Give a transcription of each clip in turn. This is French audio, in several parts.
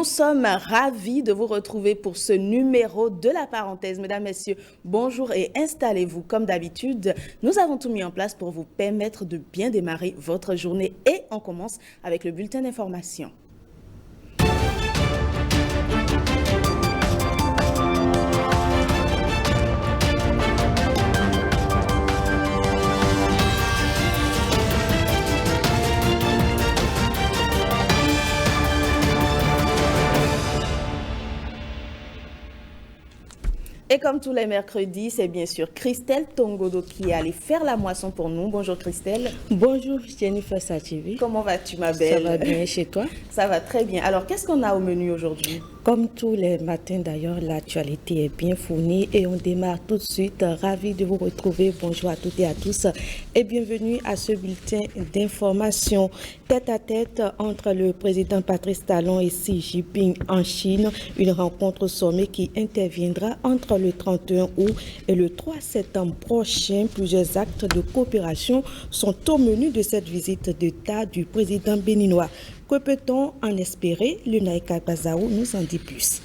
Nous sommes ravis de vous retrouver pour ce numéro de la parenthèse. Mesdames, Messieurs, bonjour et installez-vous. Comme d'habitude, nous avons tout mis en place pour vous permettre de bien démarrer votre journée. Et on commence avec le bulletin d'information. Et comme tous les mercredis, c'est bien sûr Christelle Tongodo qui est allée faire la moisson pour nous. Bonjour Christelle. Bonjour Jennifer Sativi. Comment vas-tu ma belle? Ça va bien chez toi? Ça va très bien. Alors qu'est-ce qu'on a au menu aujourd'hui? Comme tous les matins d'ailleurs, l'actualité est bien fournie et on démarre tout de suite. Ravi de vous retrouver. Bonjour à toutes et à tous et bienvenue à ce bulletin d'information. Tête à tête entre le président Patrice Talon et Xi Jinping en Chine, une rencontre au sommet qui interviendra entre le 31 août et le 3 septembre prochain. Plusieurs actes de coopération sont au menu de cette visite d'État du président béninois. Que peut-on en espérer? Lunaïka Bazaou nous en dit plus.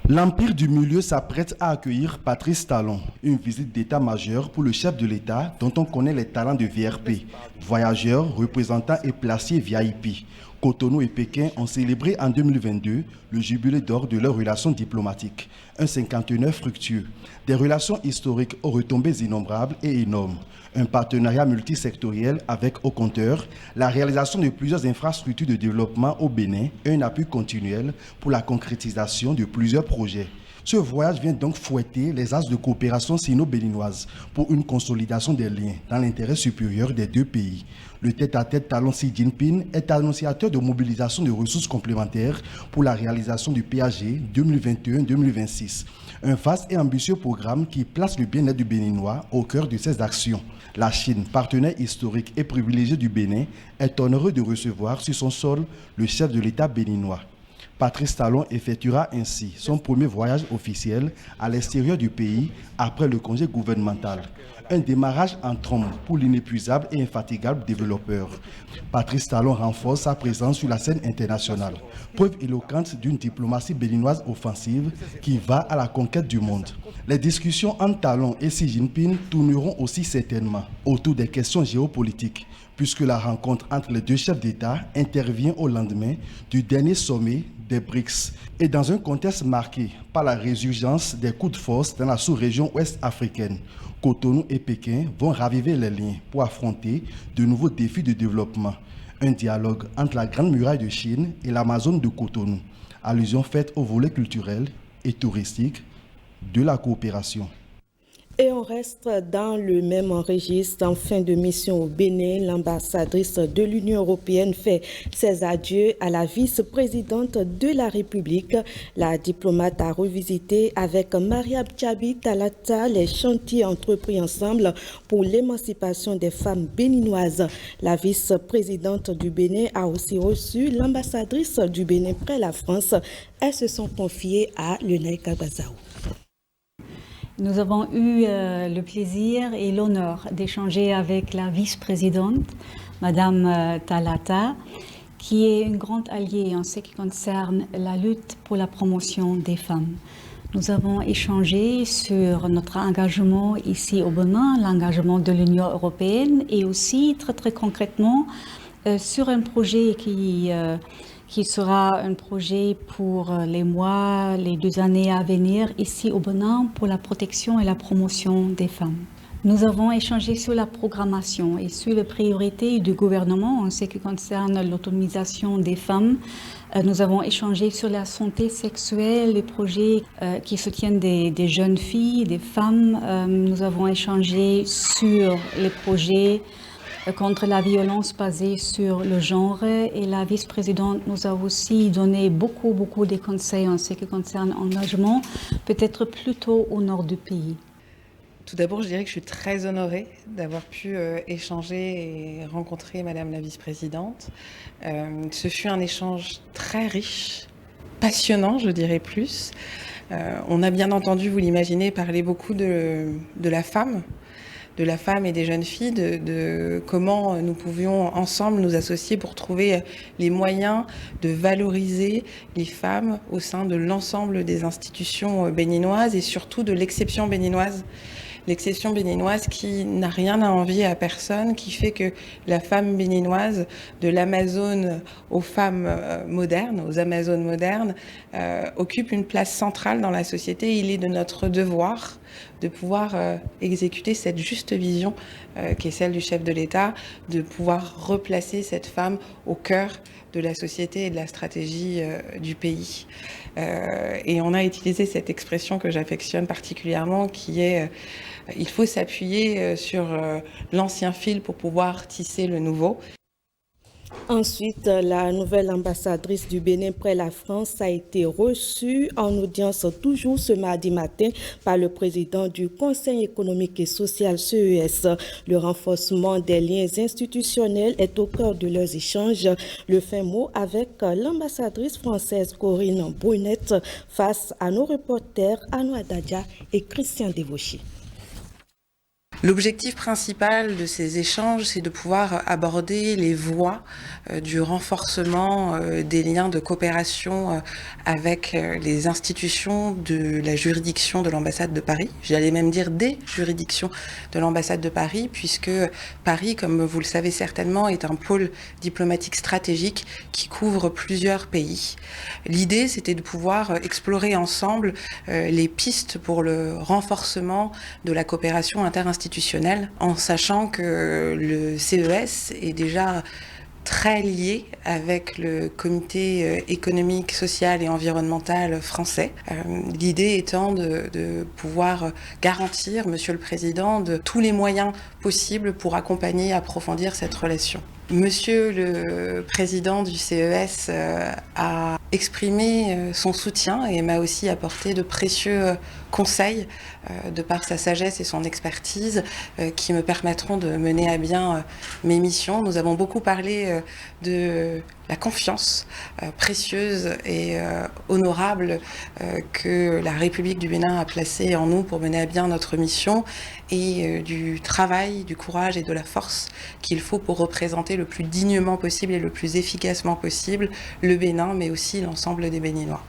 L'Empire du Milieu s'apprête à accueillir Patrice Talon, une visite d'État majeure pour le chef de l'État dont on connaît les talents de VRP, voyageurs, représentants et placiers VIP. Cotonou et Pékin ont célébré en 2022 le jubilé d'or de leurs relations diplomatiques, un 59 fructueux, des relations historiques aux retombées innombrables et énormes, un partenariat multisectoriel avec au compteur, la réalisation de plusieurs infrastructures de développement au Bénin et un appui continuel pour la concrétisation de plusieurs projets. Ce voyage vient donc fouetter les axes de coopération sino-béninoise pour une consolidation des liens dans l'intérêt supérieur des deux pays. Le tête-à-tête Talon Xi Jinping est annonciateur de mobilisation de ressources complémentaires pour la réalisation du PAG 2021-2026. Un vaste et ambitieux programme qui place le bien-être du Béninois au cœur de ses actions. La Chine, partenaire historique et privilégié du Bénin, est honoreux de recevoir sur son sol le chef de l'État béninois. Patrice Talon effectuera ainsi son premier voyage officiel à l'extérieur du pays après le congé gouvernemental. Un démarrage en trombe pour l'inépuisable et infatigable développeur. Patrice Talon renforce sa présence sur la scène internationale, preuve éloquente d'une diplomatie béninoise offensive qui va à la conquête du monde. Les discussions entre Talon et Xi Jinping tourneront aussi certainement autour des questions géopolitiques, puisque la rencontre entre les deux chefs d'État intervient au lendemain du dernier sommet des BRICS et dans un contexte marqué par la résurgence des coups de force dans la sous-région ouest africaine. Cotonou et Pékin vont raviver les liens pour affronter de nouveaux défis de développement. Un dialogue entre la Grande Muraille de Chine et l'Amazone de Cotonou, allusion faite au volet culturel et touristique de la coopération. Et on reste dans le même registre. En fin de mission au Bénin, l'ambassadrice de l'Union européenne fait ses adieux à la vice-présidente de la République. La diplomate a revisité avec Maria Tchabi Talata les chantiers entrepris ensemble pour l'émancipation des femmes béninoises. La vice-présidente du Bénin a aussi reçu l'ambassadrice du Bénin près la France. Elles se sont confiées à Lunaïka Bazaou. Nous avons eu le plaisir et l'honneur d'échanger avec la vice-présidente, Madame Talata, qui est une grande alliée en ce qui concerne la lutte pour la promotion des femmes. Nous avons échangé sur notre engagement ici au Bénin, l'engagement de l'Union européenne et aussi très concrètement sur un projet qui sera un projet pour les 2 années à venir ici au Bénin pour la protection et la promotion des femmes. Nous avons échangé sur la programmation et sur les priorités du gouvernement en ce qui concerne l'autonomisation des femmes. Nous avons échangé sur la santé sexuelle, les projets qui soutiennent des jeunes filles, des femmes. Nous avons échangé sur les projets contre la violence basée sur le genre et la vice-présidente nous a aussi donné beaucoup de conseils en ce qui concerne l'engagement, peut-être plutôt au nord du pays. Tout d'abord, je dirais que je suis très honorée d'avoir pu échanger et rencontrer Madame la vice-présidente. Ce fut un échange très riche, passionnant, je dirais plus. On a bien entendu, vous l'imaginez, parler beaucoup de la femme, de la femme et des jeunes filles, de comment nous pouvions ensemble nous associer pour trouver les moyens de valoriser les femmes au sein de l'ensemble des institutions béninoises et surtout de l'exception béninoise. L'exception béninoise qui n'a rien à envier à personne, qui fait que la femme béninoise, de l'Amazone aux femmes modernes, aux Amazones modernes, occupe une place centrale dans la société. Il est de notre devoir de pouvoir exécuter cette juste vision qui est celle du chef de l'État, de pouvoir replacer cette femme au cœur de la société et de la stratégie du pays. Et on a utilisé cette expression que j'affectionne particulièrement, qui est il faut s'appuyer sur l'ancien fil pour pouvoir tisser le nouveau. Ensuite, la nouvelle ambassadrice du Bénin près la France a été reçue en audience toujours ce mardi matin par le président du Conseil économique et social CES. Le renforcement des liens institutionnels est au cœur de leurs échanges. Le fin mot avec l'ambassadrice française Corinne Brunette face à nos reporters Anoua Dadja et Christian Devauchy. L'objectif principal de ces échanges, c'est de pouvoir aborder les voies du renforcement des liens de coopération avec les institutions de la juridiction de l'ambassade de Paris. J'allais même dire des juridictions de l'ambassade de Paris, puisque Paris, comme vous le savez certainement, est un pôle diplomatique stratégique qui couvre plusieurs pays. L'idée, c'était de pouvoir explorer ensemble les pistes pour le renforcement de la coopération interinstitutionnelle, en sachant que le CES est déjà très lié avec le comité économique, social et environnemental français. L'idée étant de pouvoir garantir, Monsieur le Président, de tous les moyens possibles pour accompagner et approfondir cette relation. Monsieur le Président du CES a exprimé son soutien et m'a aussi apporté de précieux conseils de par sa sagesse et son expertise qui me permettront de mener à bien mes missions. Nous avons beaucoup parlé de la confiance précieuse et honorable que la République du Bénin a placée en nous pour mener à bien notre mission et du travail, du courage et de la force qu'il faut pour représenter le plus dignement possible et le plus efficacement possible le Bénin, mais aussi l'ensemble des Béninois.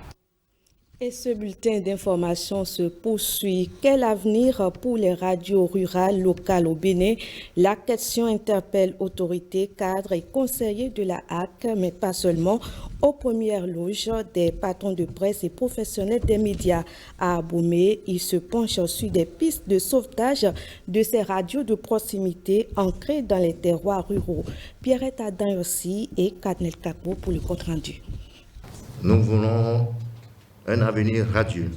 Et ce bulletin d'information se poursuit. Quel avenir pour les radios rurales locales au Bénin? La question interpelle autorités, cadres et conseillers de la HAC, mais pas seulement, aux premières loges des patrons de presse et professionnels des médias. À Abomey, ils se penchent sur des pistes de sauvetage de ces radios de proximité ancrées dans les terroirs ruraux. Pierrette Adan aussi et Kadnel Kapo pour le compte rendu. Nous voulons un avenir radieux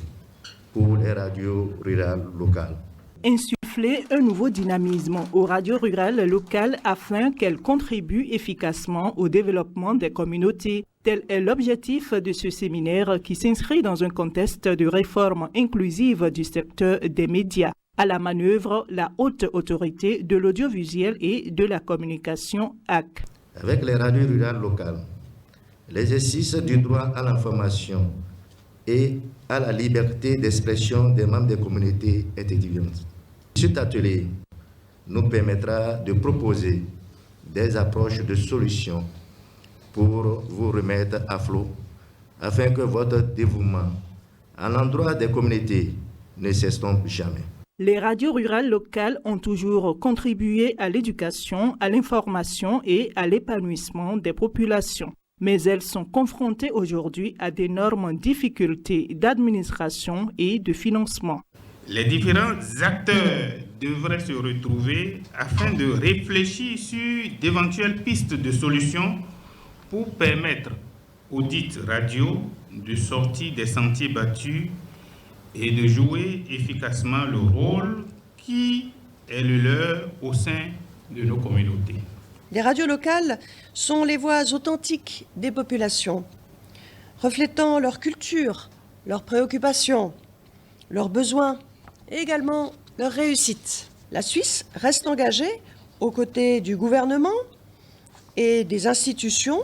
pour les radios rurales locales. Insuffler un nouveau dynamisme aux radios rurales locales afin qu'elles contribuent efficacement au développement des communautés. Tel est l'objectif de ce séminaire qui s'inscrit dans un contexte de réforme inclusive du secteur des médias. À la manœuvre, la haute autorité de l'audiovisuel et de la communication HAC. Avec les radios rurales locales, l'exercice du droit à l'information et à la liberté d'expression des membres des communautés est étudiante. Cet atelier nous permettra de proposer des approches de solutions pour vous remettre à flot, afin que votre dévouement à l'endroit des communautés ne s'estompe jamais. Les radios rurales locales ont toujours contribué à l'éducation, à l'information et à l'épanouissement des populations. Mais elles sont confrontées aujourd'hui à d'énormes difficultés d'administration et de financement. Les différents acteurs devraient se retrouver afin de réfléchir sur d'éventuelles pistes de solutions pour permettre aux dites radios de sortir des sentiers battus et de jouer efficacement le rôle qui est le leur au sein de nos communautés. Les radios locales sont les voix authentiques des populations, reflétant leur culture, leurs préoccupations, leurs besoins et également leurs réussites. La Suisse reste engagée aux côtés du gouvernement et des institutions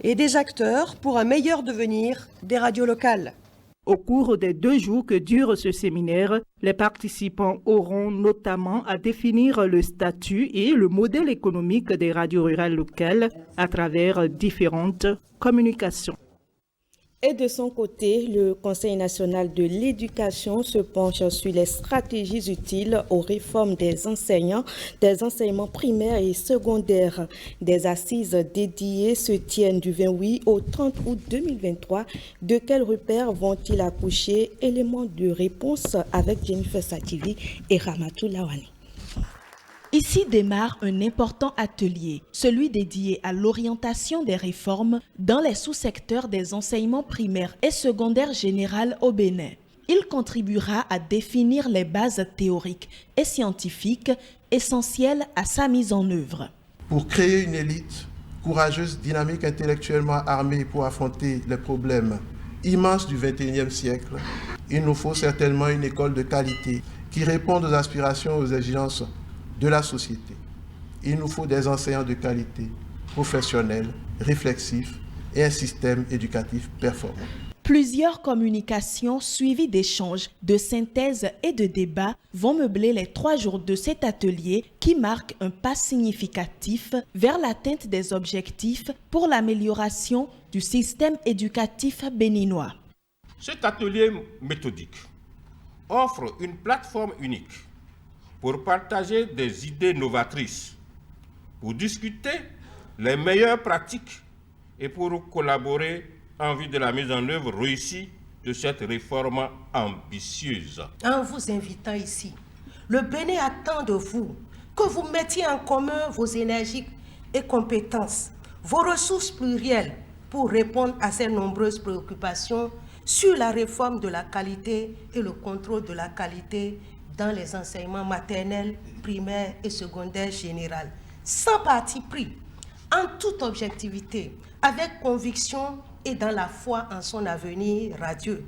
et des acteurs pour un meilleur devenir des radios locales. Au cours des 2 jours que dure ce séminaire, les participants auront notamment à définir le statut et le modèle économique des radios rurales locales à travers différentes communications. Et de son côté, le Conseil national de l'éducation se penche sur les stratégies utiles aux réformes des enseignements primaires et secondaires. Des assises dédiées se tiennent du 28 au 30 août 2023. De quels repères vont-ils accoucher? Éléments de réponse avec Jennifer Sativi et Ramatou Lawani. Ici démarre un important atelier, celui dédié à l'orientation des réformes dans les sous-secteurs des enseignements primaires et secondaires généraux au Bénin. Il contribuera à définir les bases théoriques et scientifiques essentielles à sa mise en œuvre. Pour créer une élite courageuse, dynamique, intellectuellement armée pour affronter les problèmes immenses du XXIe siècle, il nous faut certainement une école de qualité qui réponde aux aspirations, aux exigences de la société. Il nous faut des enseignants de qualité, professionnels, réflexifs et un système éducatif performant. Plusieurs communications suivies d'échanges, de synthèses et de débats vont meubler les 3 jours de cet atelier qui marque un pas significatif vers l'atteinte des objectifs pour l'amélioration du système éducatif béninois. Cet atelier méthodique offre une plateforme unique pour partager des idées novatrices, pour discuter les meilleures pratiques et pour collaborer en vue de la mise en œuvre réussie de cette réforme ambitieuse. En vous invitant ici, le Bénin attend de vous que vous mettiez en commun vos énergies et compétences, vos ressources plurielles pour répondre à ces nombreuses préoccupations sur la réforme de la qualité et le contrôle de la qualité dans les enseignements maternels, primaires et secondaires généraux, sans parti pris, en toute objectivité, avec conviction et dans la foi en son avenir radieux.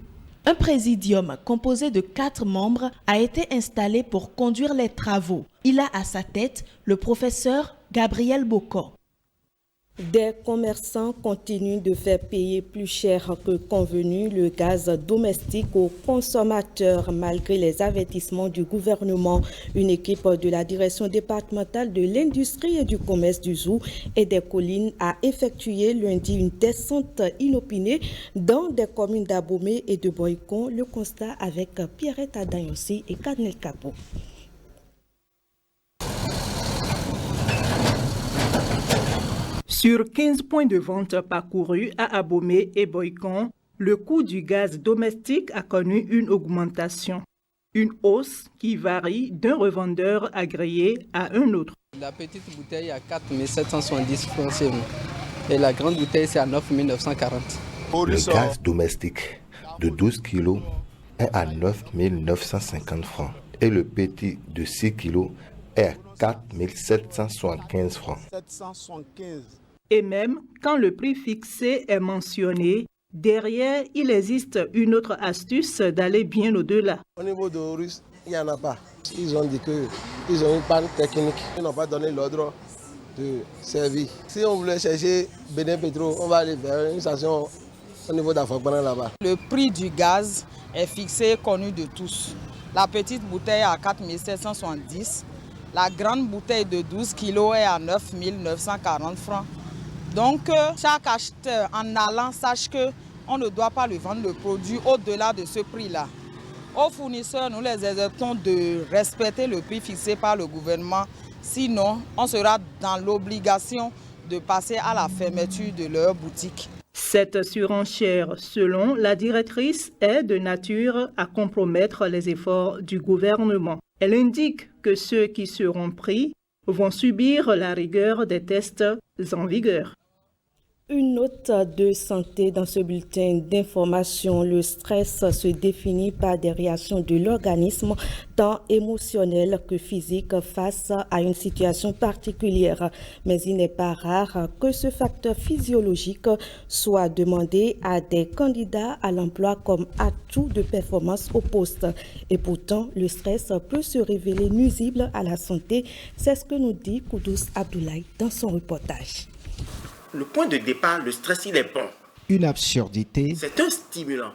Un présidium composé de 4 membres a été installé pour conduire les travaux. Il a à sa tête le professeur Gabriel Bocor. Des commerçants continuent de faire payer plus cher que convenu le gaz domestique aux consommateurs malgré les avertissements du gouvernement. Une équipe de la direction départementale de l'industrie et du commerce du Zou et des collines a effectué lundi une descente inopinée dans des communes d'Abomey et de Boycon. Le constat avec Pierrette Adayossi et Carnel Capo. Sur 15 points de vente parcourus à Abomey et Boycon, le coût du gaz domestique a connu une augmentation. Une hausse qui varie d'un revendeur agréé à un autre. La petite bouteille est à 4 770 francs seulement et la grande bouteille c'est à 9 940. Le gaz domestique de 12 kg est à 9 950 francs et le petit de 6 kg est à 4 775 francs. Et même quand le prix fixé est mentionné, derrière, il existe une autre astuce d'aller bien au-delà. Au niveau de Horus, il n'y en a pas. Ils ont dit qu'ils ont une panne technique. Ils n'ont pas donné l'ordre de servir. Si on voulait chercher Bénin Pétro, on va aller vers une station au niveau d'Afakbana là-bas. Le prix du gaz est fixé, connu de tous. La petite bouteille est à 4 770. La grande bouteille de 12 kg est à 9 940 francs. Donc, chaque acheteur en allant sache qu'on ne doit pas lui vendre le produit au-delà de ce prix-là. Aux fournisseurs, nous les exhortons de respecter le prix fixé par le gouvernement. Sinon, on sera dans l'obligation de passer à la fermeture de leur boutique. Cette surenchère, selon la directrice, est de nature à compromettre les efforts du gouvernement. Elle indique que ceux qui seront pris vont subir la rigueur des tests en vigueur. Une note de santé dans ce bulletin d'information. Le stress se définit par des réactions de l'organisme, tant émotionnelles que physiques, face à une situation particulière. Mais il n'est pas rare que ce facteur physiologique soit demandé à des candidats à l'emploi comme atout de performance au poste. Et pourtant, le stress peut se révéler nuisible à la santé. C'est ce que nous dit Koudous Abdoulaye dans son reportage. Le point de départ, le stress, il est bon. Une absurdité. C'est un stimulant.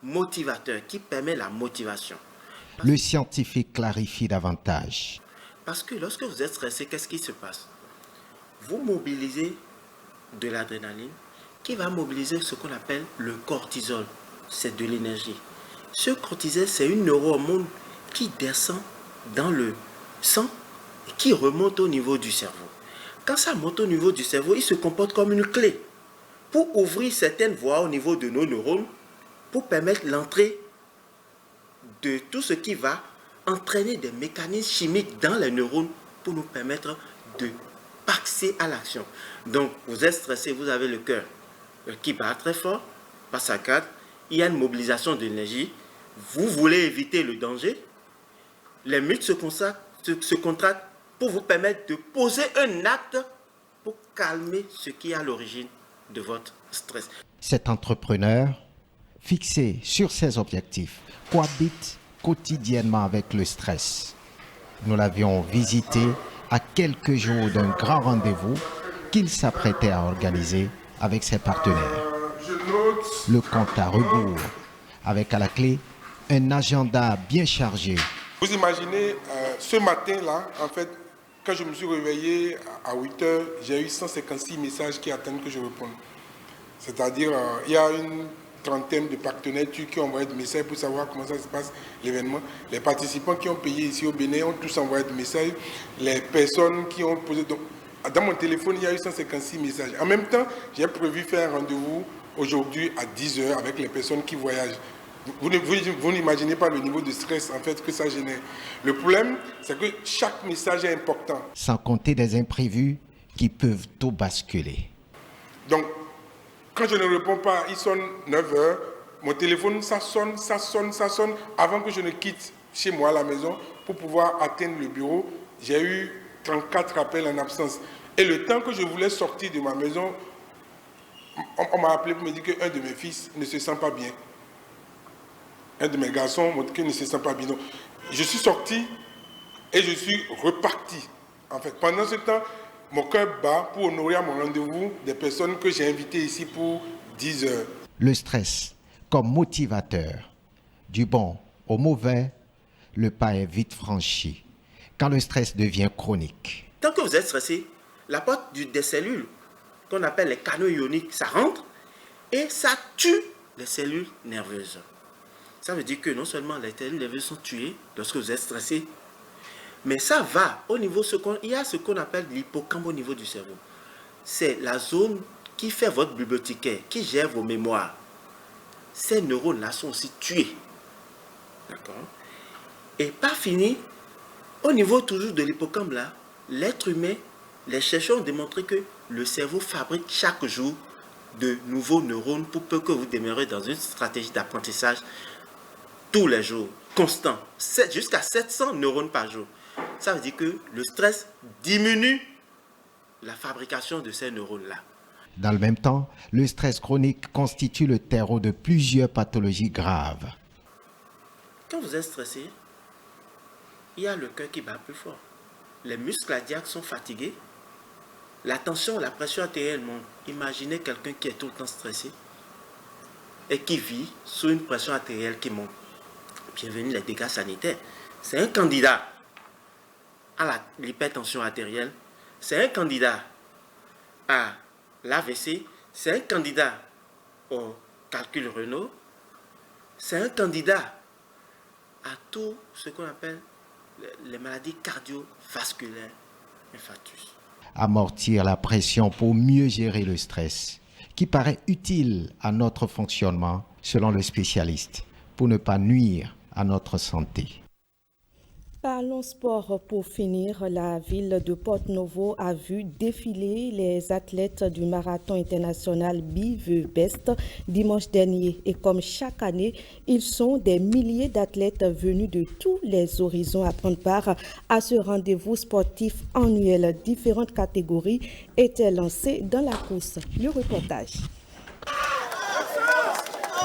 motivateur, qui permet la motivation. Le scientifique clarifie davantage. Parce que lorsque vous êtes stressé, qu'est-ce qui se passe? Vous mobilisez de l'adrénaline qui va mobiliser ce qu'on appelle le cortisol. C'est de l'énergie. Ce cortisol, c'est une neurohormone qui descend dans le sang et qui remonte au niveau du cerveau. Quand ça monte au niveau du cerveau, il se comporte comme une clé pour ouvrir certaines voies au niveau de nos neurones pour permettre l'entrée de tout ce qui va entraîner des mécanismes chimiques dans les neurones pour nous permettre de passer à l'action. Donc, vous êtes stressé, vous avez le cœur qui bat très fort, passe à 4, il y a une mobilisation d'énergie, vous voulez éviter le danger, les muscles se contractent pour vous permettre de poser un acte pour calmer ce qui est à l'origine de votre stress. Cet entrepreneur, fixé sur ses objectifs, cohabite quotidiennement avec le stress. Nous l'avions visité à quelques jours d'un grand rendez-vous qu'il s'apprêtait à organiser avec ses partenaires. Le compte à rebours, avec à la clé un agenda bien chargé. Vous imaginez, ce matin-là, en fait, quand je me suis réveillé à 8 heures, j'ai eu 156 messages qui attendent que je réponde. C'est-à-dire, il y a une trentaine de partenaires qui ont envoyé des messages pour savoir comment ça se passe, l'événement. Les participants qui ont payé ici au Bénin ont tous envoyé des messages. Les personnes qui ont posé... Donc, dans mon téléphone, il y a eu 156 messages. En même temps, j'ai prévu faire un rendez-vous aujourd'hui à 10 heures avec les personnes qui voyagent. Vous n'imaginez pas le niveau de stress en fait que ça génère. Le problème, c'est que chaque message est important. Sans compter des imprévus qui peuvent tout basculer. Donc, quand je ne réponds pas, il sonne 9 heures, mon téléphone, ça sonne, avant que je ne quitte chez moi à la maison pour pouvoir atteindre le bureau. J'ai eu 34 appels en absence. Et le temps que je voulais sortir de ma maison, on m'a appelé pour me dire qu'un de mes fils ne se sent pas bien. Un de mes garçons m'a dit qu'il ne se sent pas bien. Donc, je suis sorti et je suis reparti. En fait, pendant ce temps, mon cœur bat pour honorer à mon rendez-vous des personnes que j'ai invitées ici pour 10 heures. Le stress comme motivateur. Du bon au mauvais, le pas est vite franchi quand le stress devient chronique. Tant que vous êtes stressé, la porte des cellules qu'on appelle les canaux ioniques, ça rentre et ça tue les cellules nerveuses. Ça veut dire que non seulement les cellules nerveuses sont tuées lorsque vous êtes stressé, mais ça va au niveau, il y a ce qu'on appelle l'hippocampe au niveau du cerveau. C'est la zone qui fait votre bibliothécaire, qui gère vos mémoires. Ces neurones-là sont aussi tués. D'accord? Et pas fini, au niveau toujours de l'hippocampe là, l'être humain, les chercheurs ont démontré que le cerveau fabrique chaque jour de nouveaux neurones pour peu que vous demeurez dans une stratégie d'apprentissage tous les jours, constant, jusqu'à 700 neurones par jour. Ça veut dire que le stress diminue la fabrication de ces neurones-là. Dans le même temps, le stress chronique constitue le terreau de plusieurs pathologies graves. Quand vous êtes stressé, il y a le cœur qui bat plus fort. Les muscles cardiaques sont fatigués. La tension, la pression artérielle monte. Imaginez quelqu'un qui est tout le temps stressé et qui vit sous une pression artérielle qui monte. Bienvenue les dégâts sanitaires. C'est un candidat à l'hypertension artérielle, c'est un candidat à l'AVC, c'est un candidat au calcul rénal, c'est un candidat à tout ce qu'on appelle les maladies cardiovasculaires, infarctus. Amortir la pression pour mieux gérer le stress, qui paraît utile à notre fonctionnement, selon le spécialiste, pour ne pas nuire à notre santé. Parlons sport pour finir. La ville de Porto-Novo a vu défiler les athlètes du marathon international Be The Best dimanche dernier. Et comme chaque année, ils sont des milliers d'athlètes venus de tous les horizons à prendre part à ce rendez-vous sportif annuel. Différentes catégories étaient lancées dans la course. Le reportage.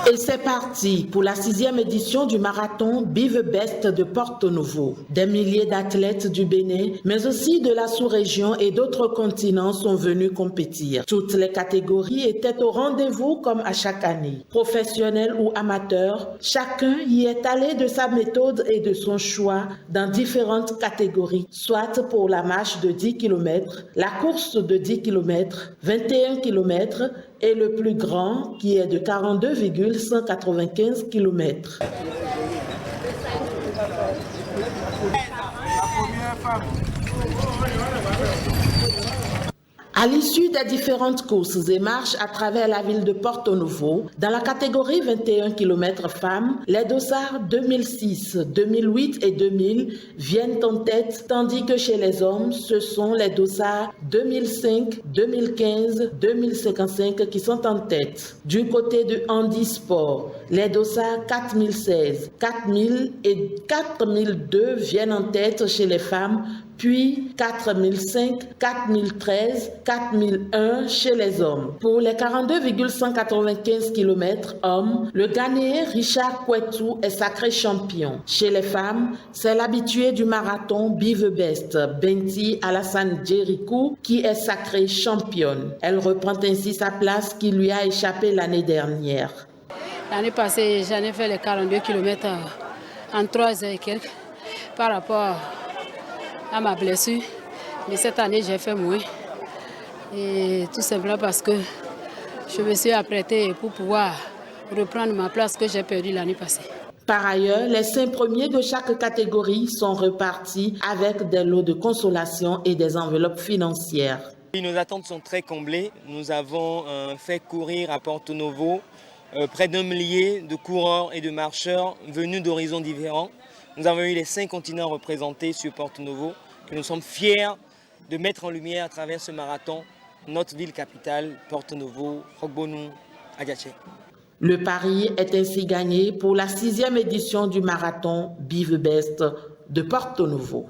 Et c'est parti pour la 6e édition du marathon Be the Best de Porto Novo. Des milliers d'athlètes du Bénin, mais aussi de la sous-région et d'autres continents sont venus compétir. Toutes les catégories étaient au rendez-vous comme à chaque année. Professionnels ou amateurs, chacun y est allé de sa méthode et de son choix dans différentes catégories, soit pour la marche de 10 km, la course de 10 km, 21 km, et le plus grand qui est de 42,195 km. À l'issue des différentes courses et marches à travers la ville de Porto Novo, dans la catégorie 21 km femmes, les dossards 2006, 2008 et 2000 viennent en tête, tandis que chez les hommes, ce sont les dossards 2005, 2015, 2055 qui sont en tête. Du côté du handisport, les dossards 4016, 4000 et 4002 viennent en tête chez les femmes, puis 4005, 4013, 4001 chez les hommes. Pour les 42,195 km hommes, le Ghanéen Richard Kwetu est sacré champion. Chez les femmes, c'est l'habitué du marathon Be the Best, Benti Alassane Djerikou, qui est sacrée championne. Elle reprend ainsi sa place qui lui a échappé l'année dernière. L'année passée, j'en ai fait les 42 km en 3 heures et quelques par rapport à ma blessure, mais cette année j'ai fait moins, et tout simplement parce que je me suis apprêtée pour pouvoir reprendre ma place que j'ai perdue l'année passée. Par ailleurs, les 5 premiers de chaque catégorie sont repartis avec des lots de consolation et des enveloppes financières. Nos attentes sont très comblées. Nous avons fait courir à Porto Novo près d'1 millier de coureurs et de marcheurs venus d'horizons différents. Nous avons eu les 5 continents représentés sur Porto Novo, que nous sommes fiers de mettre en lumière à travers ce marathon notre ville capitale, Porto Novo, Rogbonu, Adiaché. Le pari est ainsi gagné pour la 6e édition du marathon Be the Best de Porto Novo.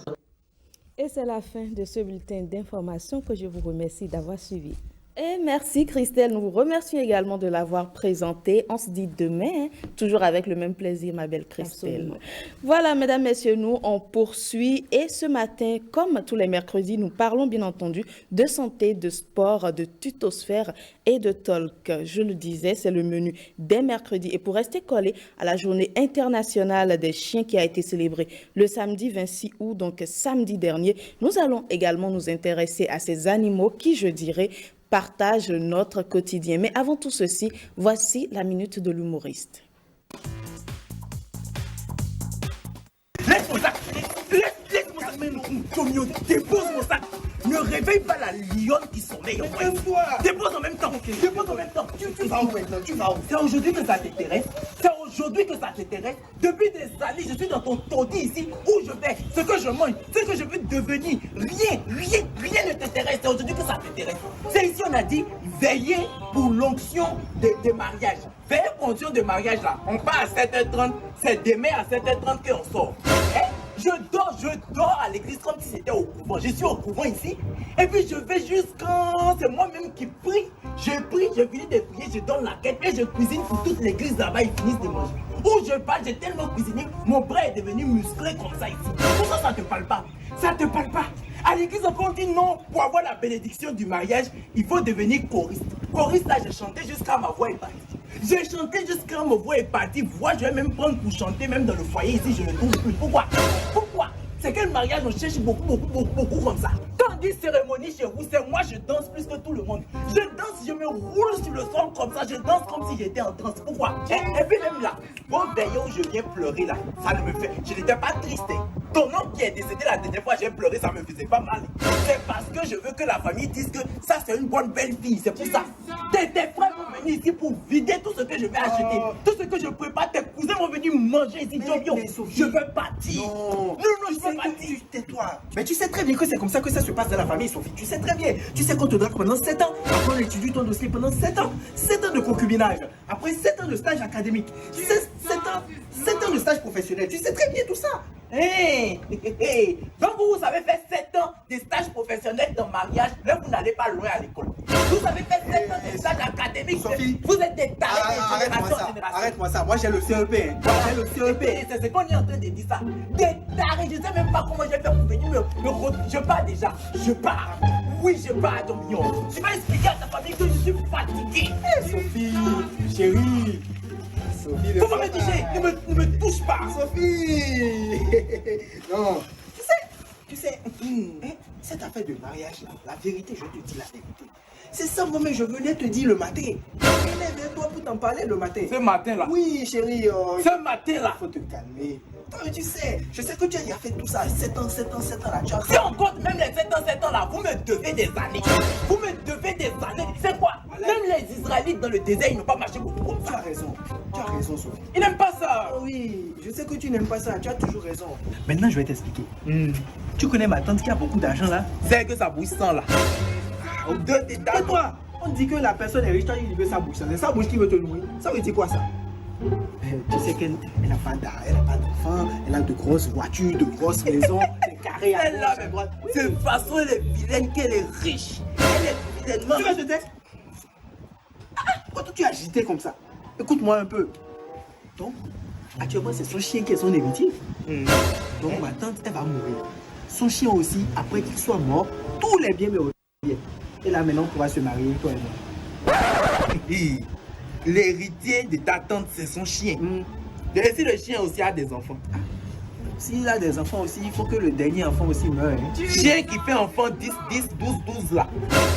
Et c'est la fin de ce bulletin d'information que je vous remercie d'avoir suivi. Et merci Christelle, nous vous remercions également de l'avoir présenté. On se dit demain, toujours avec le même plaisir, ma belle Christelle. Absolument. Voilà, mesdames, messieurs, nous, on poursuit. Et ce matin, comme tous les mercredis, nous parlons bien entendu de santé, de sport, de tutosphère et de talk. Je le disais, c'est le menu des mercredis. Et pour rester collé à la journée internationale des chiens qui a été célébrée le samedi 26 août, donc samedi dernier, nous allons également nous intéresser à ces animaux qui, je dirais, partagent notre quotidien. Mais avant tout ceci, voici la minute de l'humoriste. Laisse mon sac, laisse mon sac, Tonio, dépose mon sac. Ne réveille pas la lionne qui sommeille en moi. Dépose en même temps, dépose en même temps. Tu vas où maintenant, tu vas où? C'est aujourd'hui que ça t'intéresse. C'est aujourd'hui que ça t'intéresse. Depuis des années, je suis dans ton taudis ici, où je vais, ce que je mange, ce que je veux devenir. Rien ne t'intéresse. C'est aujourd'hui que ça t'intéresse. C'est ici, on a dit, veiller pour l'onction des mariages. Veiller pour l'onction de mariage là. On part à 7h30, c'est demain à 7h30 qu'on sort. Je dors à l'église comme si c'était au couvent. Je suis au couvent ici. Et puis je vais jusqu'à... C'est moi-même qui prie. Je prie, je finis de prier, je donne la quête. Et je cuisine pour toute l'église là-bas, ils finissent de manger. Où je parle, j'ai tellement cuisiné, mon bras est devenu musclé comme ça ici. Pourquoi ça te parle pas? Ça te parle pas? À l'église, on dit non, pour avoir la bénédiction du mariage, il faut devenir choriste. Choriste, là, j'ai chanté jusqu'à ma voix est partie. J'ai chanté jusqu'à ma voix est partie. Voix, je vais même prendre pour chanter, même dans le foyer ici, je ne trouve plus. Pourquoi? C'est quel mariage on cherche beaucoup comme ça. Quand on dit cérémonie chez vous, c'est moi, je danse plus que tout le monde. Je danse, je me roule sur le sol comme ça, je danse comme si j'étais en transe. Pourquoi? Et puis même là, bon veillé où je viens pleurer là, ça ne me fait, je n'étais pas triste. Ton oncle qui est décédé la dernière fois, j'ai pleuré, ça me faisait pas mal. C'est parce que je veux que la famille dise que ça c'est une bonne belle fille, c'est pour ça. Tes frères vont venir ici pour vider tout ce que je vais acheter, tout ce que je prépare, tes cousins vont venir manger ici. Je veux partir. Non, je veux partir. Tais-toi. Mais tu sais très bien que c'est comme ça que ça se passe dans la famille, Sophie. Tu sais très bien. Tu sais qu'on te drague pendant 7 ans. Après on étudie ton dossier pendant 7 ans. 7 ans de concubinage. Après 7 ans de stage académique. Tu sais, 7 ans le stage professionnel, tu sais très bien tout ça. Hey, donc vous avez fait 7 ans de stage professionnel dans le mariage, mais vous n'allez pas loin à l'école. Vous avez fait 7 ans de stage académique. Sophie, vous êtes des tarés de génération en génération. Arrête-moi ça, moi j'ai le CEP. J'ai le CEP. C'est ce qu'on est en train de dire ça. Des tarés, je ne sais même pas comment j'ai fait pour venir me... Je pars déjà, je pars. Oui, je pars, ton mignon. Tu vas expliquer à ta famille que je suis fatigué. Sophie, chérie. Sophie, faut pas me toucher, ne me touche pas. Sophie. Non. Tu sais, cette affaire de mariage là, la vérité, je te dis la vérité. C'est ça, moi-même, je venais te dire le matin. Je venais vers toi pour t'en parler le matin. Ce matin là? Oui, chérie. Ce matin là? Faut te calmer. Toi, tu sais, je sais que tu as fait tout ça, 7 ans là. Si on compte même les 7 ans là, vous me devez des années. Vous me devez des années. C'est quoi? Même les Israélites dans le désert, ils n'ont pas marché beaucoup comme ça. Tu as raison, Sophie. Ils n'aiment pas ça. Oui, je sais que tu n'aimes pas ça, tu as toujours raison. Maintenant, je vais t'expliquer. Tu connais ma tante qui a beaucoup d'argent là? C'est que ça bouge sans là. Et toi, on dit que la personne est riche, toi il veut sa bouche. C'est sa bouche qui veut te nourrir. Ça veut dire quoi ça? Tu sais qu'elle n'a pas d'enfant, elle a de grosses voitures, de grosses maisons, des carrés à gauche, à droite. De toute façon, elle est vilaine qu'elle est riche. Elle est vilainement... Tu vois ce texte? Pourquoi tu es agité comme ça? Écoute-moi un peu. Donc, actuellement, c'est son chien qui est son héritier. Donc, ma tante, elle va mourir. Son chien aussi, après qu'il soit mort, tous les biens me reviennent. Et là, maintenant, on pourra se marier, toi et moi. L'héritier de ta tante, c'est son chien. Et si le chien aussi a des enfants? S'il a des enfants aussi, il faut que le dernier enfant aussi meure. Chien qui fait enfant 10, 12 là.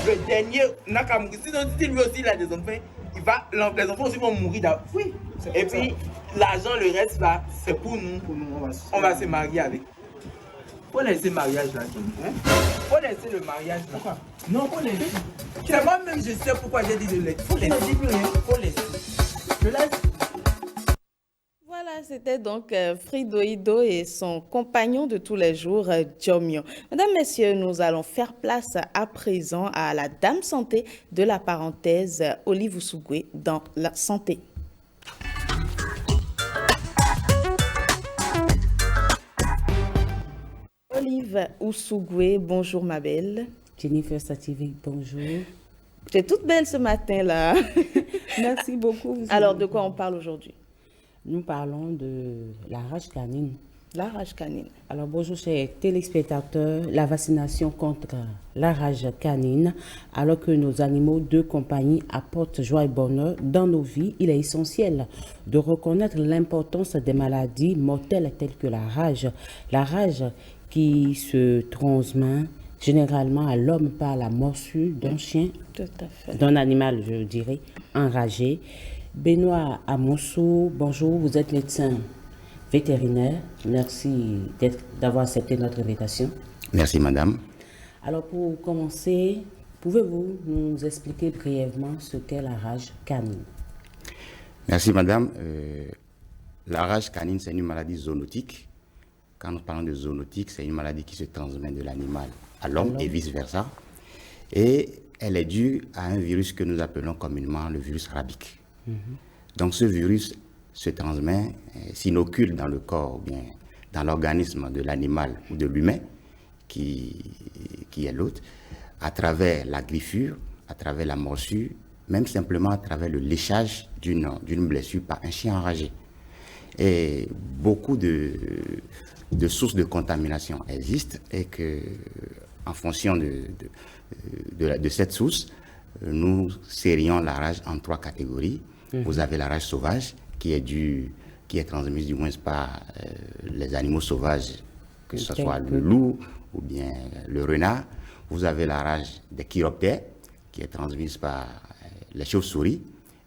Le dernier n'a qu'à mourir. Sinon, si lui aussi il a des enfants, les enfants aussi vont mourir d'abord. Oui. Et puis, l'argent, le reste là, c'est pour nous. On va se marier avec. Faut laisser le mariage là. Faut laisser le mariage là. Pourquoi? Non, faut laisser. C'est moi-même, je sais pourquoi j'ai dit de laisser. Faut laisser. Je ne dis plus rien. Faut laisser. Je laisse. Voilà, c'était donc Fridoïdo et son compagnon de tous les jours, Djomio. Mesdames, Messieurs, nous allons faire place à présent à la dame santé de la parenthèse, Olive Oussougwe, dans la santé. Olive Oussougwe, bonjour ma belle. Jennifer Sativic, bonjour. Tu es toute belle ce matin-là. Merci beaucoup. Alors, de quoi on parle aujourd'hui? Nous parlons de la rage canine. La rage canine. Alors, bonjour chers téléspectateurs. La vaccination contre la rage canine, alors que nos animaux de compagnie apportent joie et bonheur dans nos vies, il est essentiel de reconnaître l'importance des maladies mortelles telles que la rage. La rage qui se transmet généralement à l'homme par la morsure d'un chien, d'un animal, je dirais, enragé. Benoît Amoussou, bonjour, vous êtes médecin vétérinaire. Merci d'avoir accepté notre invitation. Merci, madame. Alors, pour commencer, pouvez-vous nous expliquer brièvement ce qu'est la rage canine? Merci, madame. La rage canine, c'est une maladie zoonotique. Quand nous parlons de zoonotique, c'est une maladie qui se transmet de l'animal à l'homme et vice-versa. Et elle est due à un virus que nous appelons communément le virus rabique. Donc ce virus se transmet, s'inocule dans le corps ou bien dans l'organisme de l'animal ou de l'humain qui est l'hôte, à travers la griffure, à travers la morsure, même simplement à travers le léchage d'une blessure par un chien enragé. Et beaucoup de sources de contamination existent et que, en fonction de cette source, nous sérions la rage en 3 catégories. Vous avez la rage sauvage qui est transmise du moins par les animaux sauvages, que ce soit le loup ou bien le renard. Vous avez la rage des chiroptères qui est transmise par les chauves-souris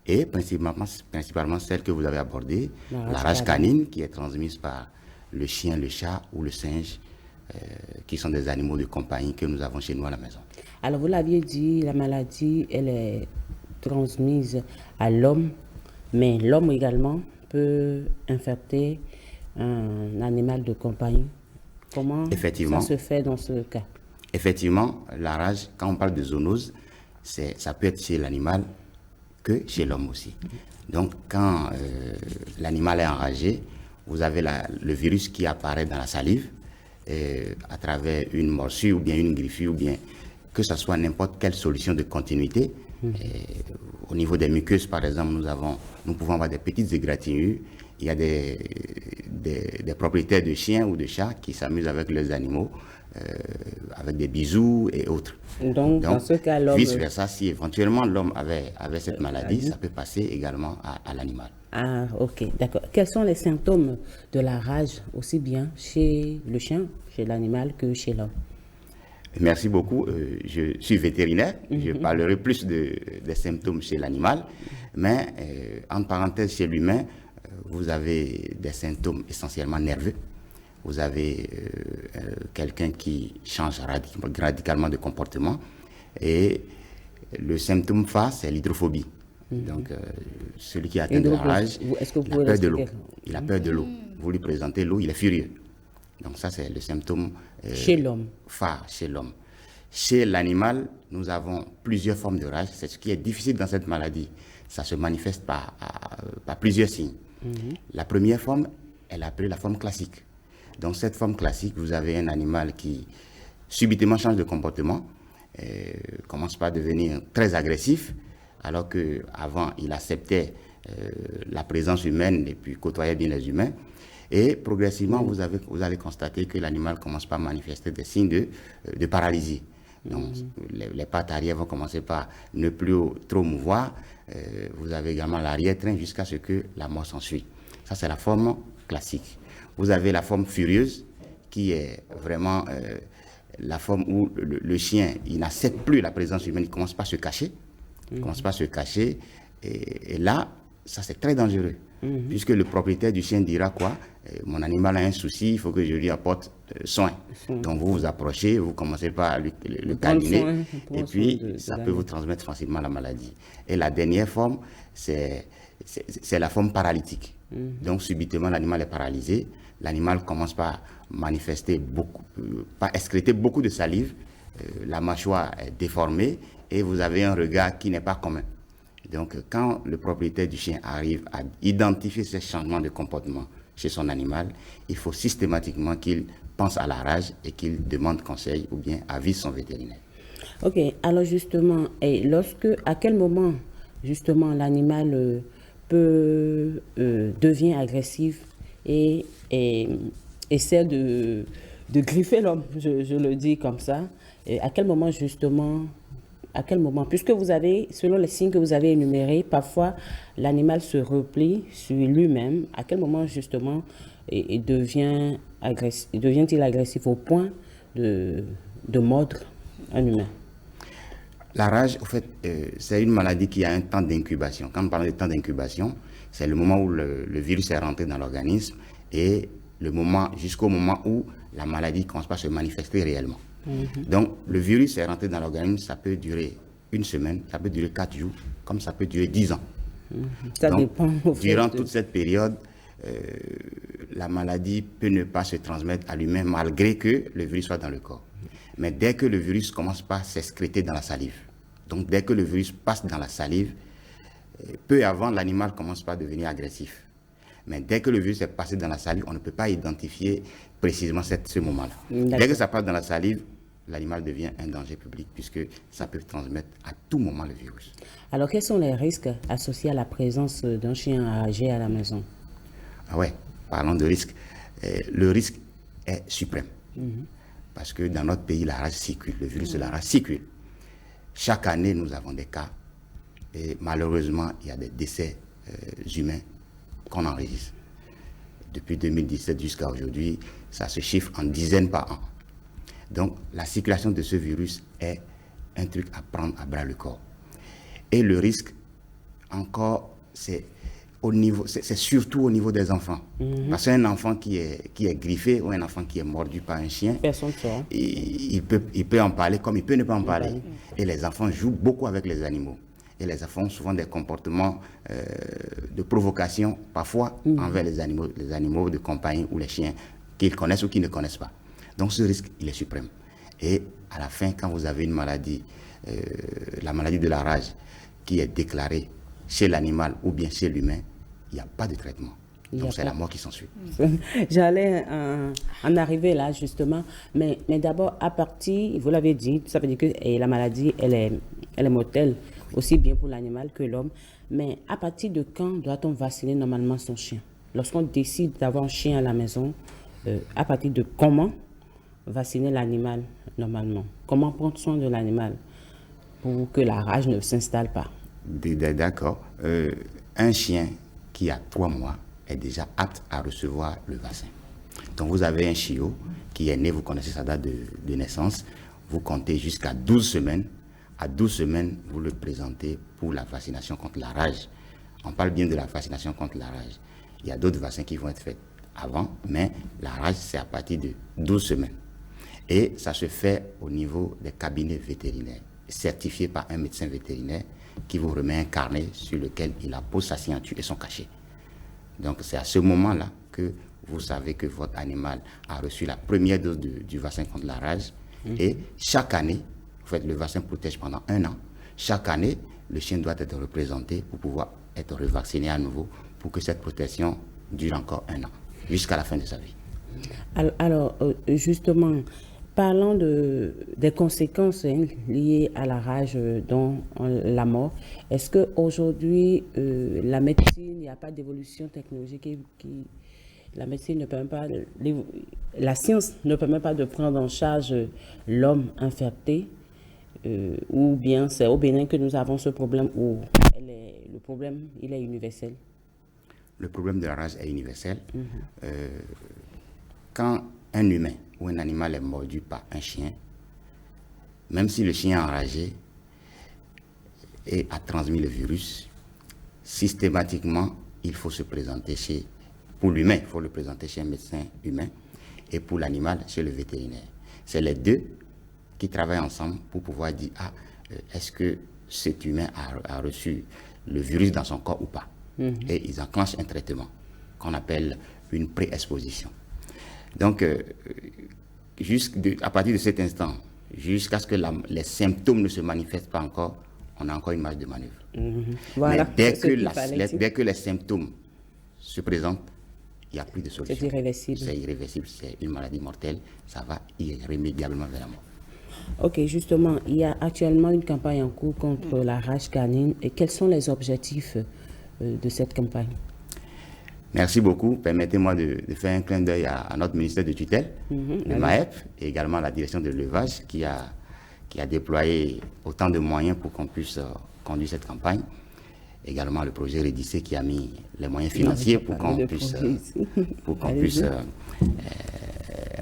et principalement celle que vous avez abordée, la rage canine qui est transmise par le chien, le chat ou le singe, qui sont des animaux de compagnie que nous avons chez nous à la maison. Alors vous l'aviez dit, la maladie, elle est transmise à l'homme, mais l'homme également peut infecter un animal de compagnie. Comment ça se fait dans ce cas? Effectivement, la rage, quand on parle de zoonose, ça peut être chez l'animal que chez l'homme aussi. Donc quand l'animal est enragé, vous avez le virus qui apparaît dans la salive à travers une morsure ou bien une griffure ou bien que ce soit n'importe quelle solution de continuité. Au niveau des muqueuses, par exemple, nous pouvons avoir des petites égratignures. Il y a des propriétaires de chiens ou de chats qui s'amusent avec les animaux, avec des bisous et autres. Donc dans ce cas, l'homme... Vice-versa, si éventuellement l'homme avait cette maladie, ça peut passer également à l'animal. Ah, ok, d'accord. Quels sont les symptômes de la rage, aussi bien chez le chien, chez l'animal, que chez l'homme? Merci beaucoup. Je suis vétérinaire. Je parlerai plus des symptômes chez l'animal. Mais, en parenthèse, chez l'humain, vous avez des symptômes essentiellement nerveux. Vous avez quelqu'un qui change radicalement de comportement. Et le symptôme phare, c'est l'hydrophobie. Donc, celui qui atteint de la rage, il a peur de l'eau. Il a peur de l'eau. Vous lui présentez l'eau, il est furieux. Donc ça, c'est le symptôme chez l'homme. Phare chez l'homme. Chez l'animal, nous avons plusieurs formes de rage. C'est ce qui est difficile dans cette maladie. Ça se manifeste par plusieurs signes. La première forme, elle est appelée la forme classique. Dans cette forme classique, vous avez un animal qui subitement change de comportement, commence par devenir très agressif, alors qu'avant, il acceptait la présence humaine et puis côtoyait bien les humains. Et progressivement, vous allez constater que l'animal commence par manifester des signes de paralysie. Donc, les pattes arrière vont commencer par ne plus trop mouvoir. Vous avez également l'arrière-train jusqu'à ce que la mort s'ensuit. Ça, c'est la forme classique. Vous avez la forme furieuse, qui est vraiment la forme où le chien, il n'accepte plus la présence humaine, il commence par se cacher. Il commence par se cacher. Et là, ça, c'est très dangereux. Puisque le propriétaire du chien dira quoi? Mon animal a un souci, il faut que je lui apporte soin. Donc vous vous approchez, vous commencez par le câliner, et puis ça peut vous transmettre facilement la maladie. Et la dernière forme, c'est la forme paralytique. Donc subitement, l'animal est paralysé, l'animal commence par manifester par excréter beaucoup de salive, la mâchoire est déformée, et vous avez un regard qui n'est pas commun. Donc, quand le propriétaire du chien arrive à identifier ces changements de comportement chez son animal, il faut systématiquement qu'il pense à la rage et qu'il demande conseil ou bien avise son vétérinaire. Ok, alors justement, à quel moment justement l'animal devient agressif et essaie de griffer l'homme, je le dis comme ça, et à quel moment justement... À quel moment? Puisque vous avez, selon les signes que vous avez énumérés, parfois l'animal se replie sur lui-même. À quel moment justement devient-il agressif au point de mordre un humain? La rage, en fait, c'est une maladie qui a un temps d'incubation. Quand on parle de temps d'incubation, c'est le moment où le virus est rentré dans l'organisme et jusqu'au moment où la maladie commence à se manifester réellement. Donc, le virus est rentré dans l'organisme, ça peut durer une semaine, ça peut durer 4 jours, comme ça peut durer 10 ans. Ça donc, dépend. Durant toute cette période, la maladie peut ne pas se transmettre à l'humain malgré que le virus soit dans le corps. Mais dès que le virus commence par s'excréter dans la salive, donc dès que le virus passe dans la salive, peu avant, l'animal commence par devenir agressif. Mais dès que le virus est passé dans la salive, on ne peut pas identifier précisément ce moment-là. Dès que ça passe dans la salive, l'animal devient un danger public puisque ça peut transmettre à tout moment le virus. Alors, quels sont les risques associés à la présence d'un chien âgé à la maison? Ah ouais, parlons de risque. Le risque est suprême. Parce que dans notre pays, la rage circule, le virus de la rage circule. Chaque année, nous avons des cas. Et malheureusement, il y a des décès humains qu'on enregistre. Depuis 2017 jusqu'à aujourd'hui, ça se chiffre en dizaines par an. Donc, la circulation de ce virus est un truc à prendre à bras le corps. Et le risque, encore, c'est surtout au niveau des enfants. Parce qu'un enfant qui est griffé ou un enfant qui est mordu par un chien, il peut en parler comme il peut ne pas en parler. Et les enfants jouent beaucoup avec les animaux. Et les enfants ont souvent des comportements de provocation, parfois, envers les animaux de compagnie ou les chiens qu'ils connaissent ou qu'ils ne connaissent pas. Donc ce risque, il est suprême. Et à la fin, quand vous avez une maladie, la maladie de la rage, qui est déclarée chez l'animal ou bien chez l'humain, il n'y a pas de traitement. Donc c'est la mort qui s'ensuit. J'allais en arriver là justement, mais d'abord à partir, vous l'avez dit, ça veut dire que la maladie, elle est mortelle, aussi bien pour l'animal que l'homme. Mais à partir de quand doit-on vacciner normalement son chien? Lorsqu'on décide d'avoir un chien à la maison, à partir de comment vacciner l'animal normalement? Comment prendre soin de l'animal pour que la rage ne s'installe pas? D'accord. Un chien qui a 3 mois est déjà apte à recevoir le vaccin. Donc vous avez un chiot qui est né, vous connaissez sa date de naissance, vous comptez jusqu'à 12 semaines. À 12 semaines, vous le présentez pour la vaccination contre la rage. On parle bien de la vaccination contre la rage. Il y a d'autres vaccins qui vont être faits avant, mais la rage, c'est à partir de 12 semaines. Et ça se fait au niveau des cabinets vétérinaires, certifiés par un médecin vétérinaire qui vous remet un carnet sur lequel il appose sa signature et son cachet. Donc c'est à ce moment-là que vous savez que votre animal a reçu la première dose du vaccin contre la rage. Et chaque année, en fait, le vaccin protège pendant 1 an. Chaque année, le chien doit être représenté pour pouvoir être revacciné à nouveau pour que cette protection dure encore 1 an, jusqu'à la fin de sa vie. Alors justement, parlant des conséquences liées à la rage, dont la mort, est-ce qu'aujourd'hui, la médecine, il n'y a pas d'évolution technologique qui la médecine ne permet pas, la science ne permet pas de prendre en charge l'homme infecté, ou bien c'est au Bénin que nous avons ce problème où le problème, il est universel? Le problème de la rage est universel. Quand un humain ou un animal est mordu par un chien, même si le chien est enragé et a transmis le virus, systématiquement, il faut se présenter pour l'humain, il faut le présenter chez un médecin humain, et pour l'animal, chez le vétérinaire. C'est les deux qui travaillent ensemble pour pouvoir dire, est-ce que cet humain a reçu le virus dans son corps ou pas? Et ils enclenchent un traitement qu'on appelle une préexposition. Donc, à partir de cet instant, jusqu'à ce que les symptômes ne se manifestent pas encore, on a encore une marge de manœuvre. Voilà. Mais dès que les symptômes se présentent, il n'y a plus de solution. C'est irréversible. C'est irréversible, c'est une maladie mortelle, ça va irrémédiablement vers la mort. Ok, justement, il y a actuellement une campagne en cours contre la rage canine. Et quels sont les objectifs de cette campagne? Merci beaucoup. Permettez-moi de faire un clin d'œil à notre ministère de tutelle, le MAEP, et également à la direction de l'élevage qui a déployé autant de moyens pour qu'on puisse conduire cette campagne. Également le projet Redissé qui a mis les moyens financiers pour qu'on puisse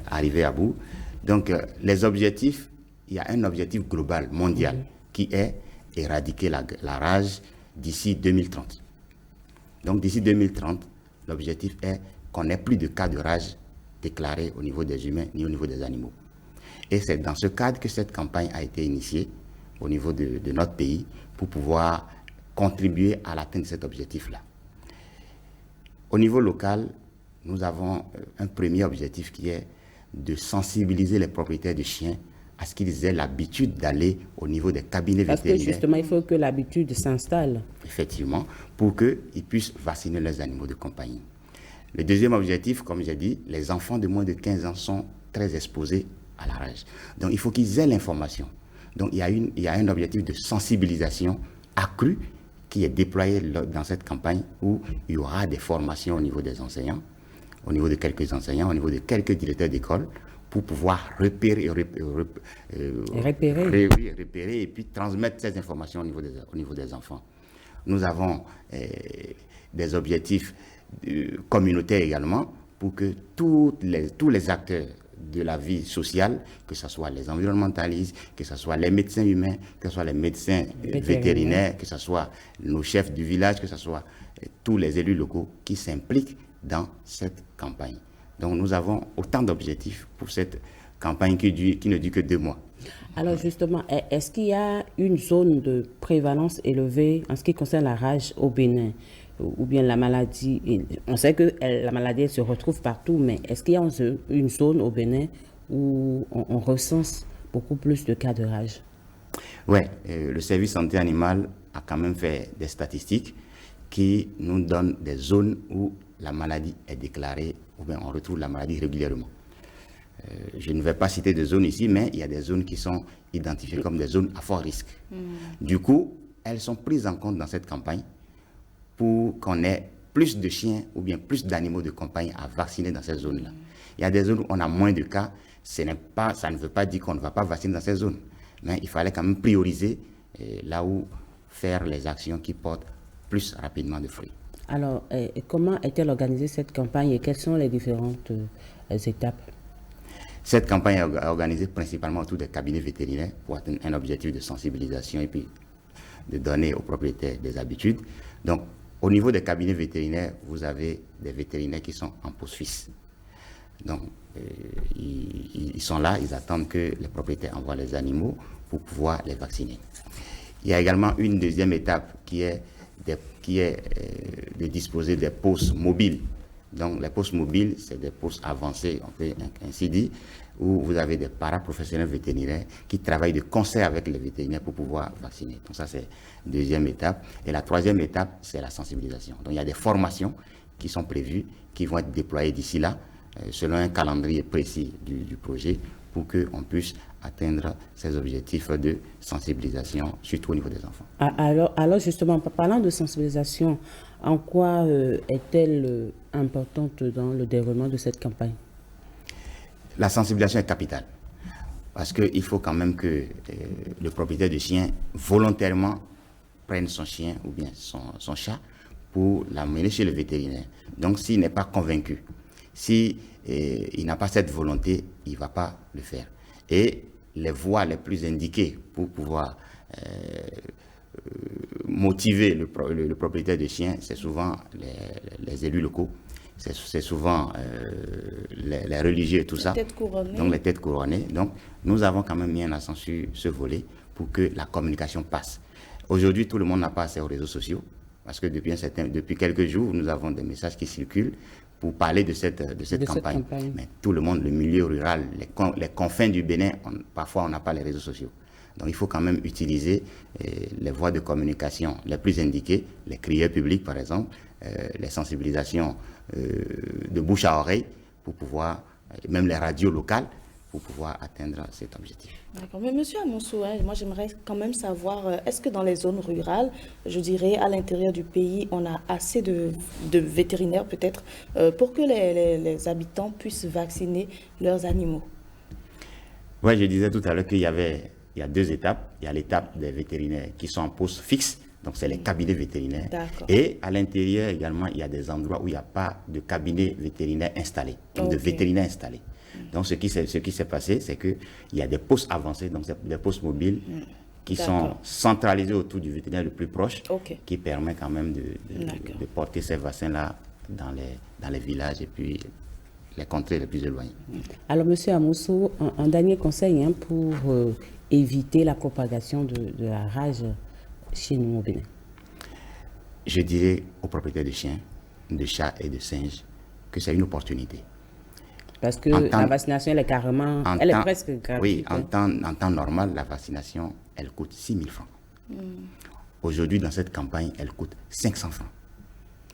arriver à bout. Donc les objectifs, il y a un objectif global, mondial, qui est éradiquer la rage d'ici 2030. Donc d'ici 2030, l'objectif est qu'on n'ait plus de cas de rage déclarés au niveau des humains ni au niveau des animaux. Et c'est dans ce cadre que cette campagne a été initiée au niveau de notre pays pour pouvoir contribuer à l'atteinte de cet objectif-là. Au niveau local, nous avons un premier objectif qui est de sensibiliser les propriétaires de chiens à ce qu'ils aient l'habitude d'aller au niveau des cabinets vétérinaires. Parce que justement, il faut que l'habitude s'installe. Effectivement, pour qu'ils puissent vacciner leurs animaux de compagnie. Le deuxième objectif, comme j'ai dit, les enfants de moins de 15 ans sont très exposés à la rage. Donc, il faut qu'ils aient l'information. Donc, il y a un objectif de sensibilisation accrue qui est déployé dans cette campagne où il y aura des formations au niveau des enseignants, au niveau de quelques enseignants, au niveau de quelques directeurs d'école, pour pouvoir repérer et puis transmettre ces informations au niveau des enfants. Nous avons des objectifs communautaires également pour que tous les acteurs de la vie sociale, que ce soit les environnementalistes, que ce soit les médecins humains, que ce soit les médecins vétérinaires, que ce soit nos chefs du village, que ce soit tous les élus locaux qui s'impliquent dans cette campagne. Donc nous avons autant d'objectifs pour cette campagne qui ne dure que 2 mois. Alors justement, est-ce qu'il y a une zone de prévalence élevée en ce qui concerne la rage au Bénin? Ou bien la maladie, on sait que la maladie elle se retrouve partout, mais est-ce qu'il y a une zone au Bénin où on recense beaucoup plus de cas de rage? Oui, le service santé animale a quand même fait des statistiques qui nous donnent des zones où la maladie est déclarée, ou bien on retrouve la maladie régulièrement. Je ne vais pas citer de zones ici, mais il y a des zones qui sont identifiées comme des zones à fort risque. Du coup, elles sont prises en compte dans cette campagne pour qu'on ait plus de chiens ou bien plus d'animaux de compagnie à vacciner dans ces zones-là. Il y a des zones où on a moins de cas, ça ne veut pas dire qu'on ne va pas vacciner dans ces zones, mais il fallait quand même prioriser là où faire les actions qui portent plus rapidement de fruits. Alors, comment est-elle organisée cette campagne et quelles sont les différentes étapes? Cette campagne est organisée principalement autour des cabinets vétérinaires pour atteindre un objectif de sensibilisation et puis de donner aux propriétaires des habitudes. Donc, au niveau des cabinets vétérinaires, vous avez des vétérinaires qui sont en pose fixe. Donc, ils sont là, ils attendent que les propriétaires envoient les animaux pour pouvoir les vacciner. Il y a également une deuxième étape qui est de disposer des postes mobiles. Donc, les postes mobiles, c'est des postes avancés, on peut ainsi dire, où vous avez des paraprofessionnels vétérinaires qui travaillent de concert avec les vétérinaires pour pouvoir vacciner. Donc, ça, c'est la deuxième étape. Et la troisième étape, c'est la sensibilisation. Donc, il y a des formations qui sont prévues, qui vont être déployées d'ici là, selon un calendrier précis du projet, pour qu'on puisse atteindre ces objectifs de sensibilisation, surtout au niveau des enfants. Alors justement, parlant de sensibilisation, en quoi est-elle importante dans le déroulement de cette campagne? La sensibilisation est capitale, parce qu'il faut quand même que le propriétaire de chien volontairement prenne son chien ou bien son chat pour l'amener chez le vétérinaire. Donc s'il n'est pas convaincu, s'il n'a pas cette volonté, il ne va pas le faire. Et les voies les plus indiquées pour pouvoir motiver le propriétaire de chien, c'est souvent les élus locaux, c'est souvent les religieux et tout ça. Donc les têtes couronnées. Donc nous avons quand même mis un accent sur ce volet pour que la communication passe. Aujourd'hui, tout le monde n'a pas accès aux réseaux sociaux, parce que depuis quelques jours, nous avons des messages qui circulent pour parler de cette campagne. Mais tout le monde, le milieu rural, les confins du Bénin, parfois on n'a pas les réseaux sociaux. Donc il faut quand même utiliser les voies de communication les plus indiquées, les crieurs publics par exemple, les sensibilisations de bouche à oreille, pour pouvoir, même les radios locales, pour pouvoir atteindre cet objectif. D'accord. Mais monsieur Amonsou, moi j'aimerais quand même savoir, est-ce que dans les zones rurales, je dirais à l'intérieur du pays, on a assez de vétérinaires peut-être pour que les habitants puissent vacciner leurs animaux? Oui, je disais tout à l'heure qu'il y a deux étapes. Il y a l'étape des vétérinaires qui sont en poste fixe, donc c'est les cabinets vétérinaires. Et à l'intérieur également, il y a des endroits où il n'y a pas de cabinet vétérinaire installé, donc de vétérinaires installés. Donc ce qui s'est passé, c'est qu'il y a des postes avancés, donc des postes mobiles qui sont centralisés autour du vétérinaire le plus proche, qui permet quand même de porter ces vaccins-là dans les villages et puis les contrées les plus éloignées. Alors monsieur Amoussou, un dernier conseil pour éviter la propagation de la rage chez nous au Bénin. Je dirais aux propriétaires de chiens, de chats et de singes que c'est une opportunité. Parce que la vaccination, elle est carrément, elle est presque gratuite. Oui, en temps normal, la vaccination, elle coûte 6 000 francs. Aujourd'hui, dans cette campagne, elle coûte 500 francs.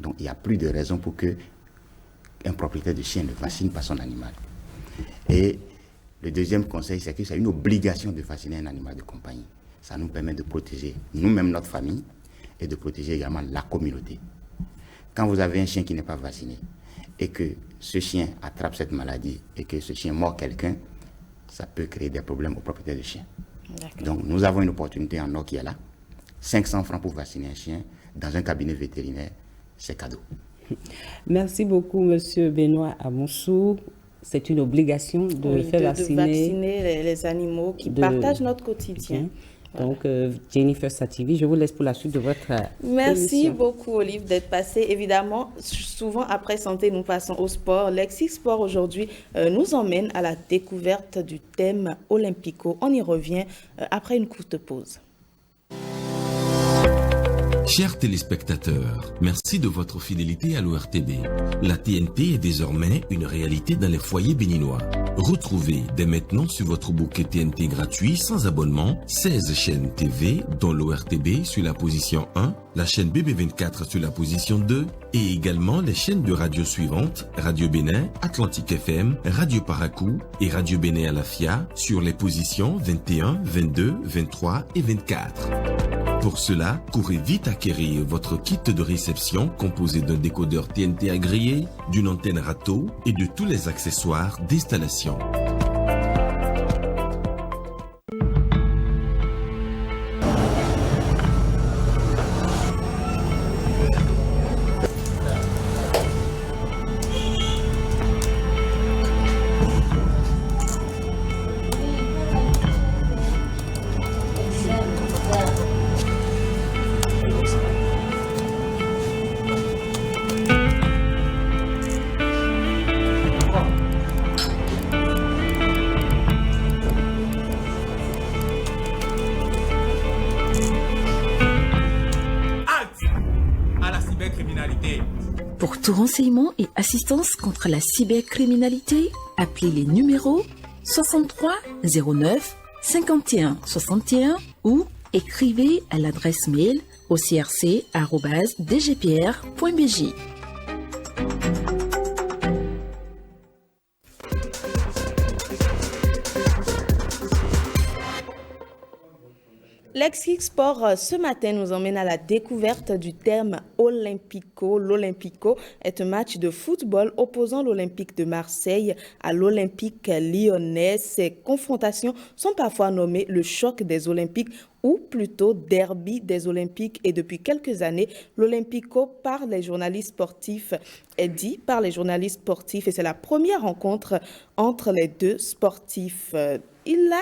Donc, il n'y a plus de raison pour qu'un propriétaire de chien ne vaccine pas son animal. Et le deuxième conseil, c'est que c'est une obligation de vacciner un animal de compagnie. Ça nous permet de protéger nous-mêmes, notre famille, et de protéger également la communauté. Quand vous avez un chien qui n'est pas vacciné, et que ce chien attrape cette maladie et que ce chien mord quelqu'un, ça peut créer des problèmes aux propriétaires de chiens. Donc nous avons une opportunité en or qui est là. 500 francs pour vacciner un chien dans un cabinet vétérinaire, c'est cadeau. Merci beaucoup, monsieur Benoît Amonsou. C'est une obligation de faire vacciner les animaux qui partagent notre quotidien. Donc, Jennifer Sativi, je vous laisse pour la suite de votre Merci émission. beaucoup, Olive, d'être passée. Évidemment, souvent après santé, nous passons au sport. Lexi Sport aujourd'hui nous emmène à la découverte du thème olympico. On y revient après une courte pause. Chers téléspectateurs, merci de votre fidélité à l'ORTB. La TNT est désormais une réalité dans les foyers béninois. Retrouvez dès maintenant sur votre bouquet TNT gratuit sans abonnement 16 chaînes TV dont l'ORTB sur la position 1, la chaîne BB24 sur la position 2 et également les chaînes de radio suivantes Radio Bénin, Atlantique FM, Radio Paracou et Radio Bénin Alafia sur les positions 21, 22, 23 et 24. Pour cela, courez vite acquérir votre kit de réception composé d'un décodeur TNT agréé, d'une antenne râteau et de tous les accessoires d'installation. Pour tout renseignement et assistance contre la cybercriminalité, appelez les numéros 63 09 51 61 ou écrivez à l'adresse mail ocrc@dgpr.bj. L'ex-Geek Sport ce matin nous emmène à la découverte du terme Olympico. L'Olympico est un match de football opposant l'Olympique de Marseille à l'Olympique lyonnais. Ces confrontations sont parfois nommées le choc des Olympiques ou plutôt derby des Olympiques. Et depuis quelques années, l'Olympico par les journalistes sportifs est dit par les journalistes sportifs et c'est la première rencontre entre les deux sportifs. Il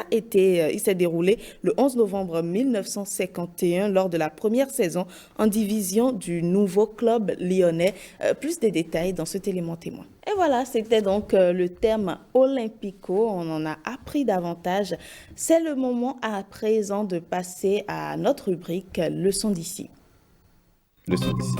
s'est déroulé le 11 novembre 1951 lors de la première saison en division du nouveau club lyonnais. Plus de détails dans ce élément témoin. Et voilà, c'était donc le terme Olympico. On en a appris davantage. C'est le moment à présent de passer à notre rubrique Leçon d'ici. Leçon d'ici.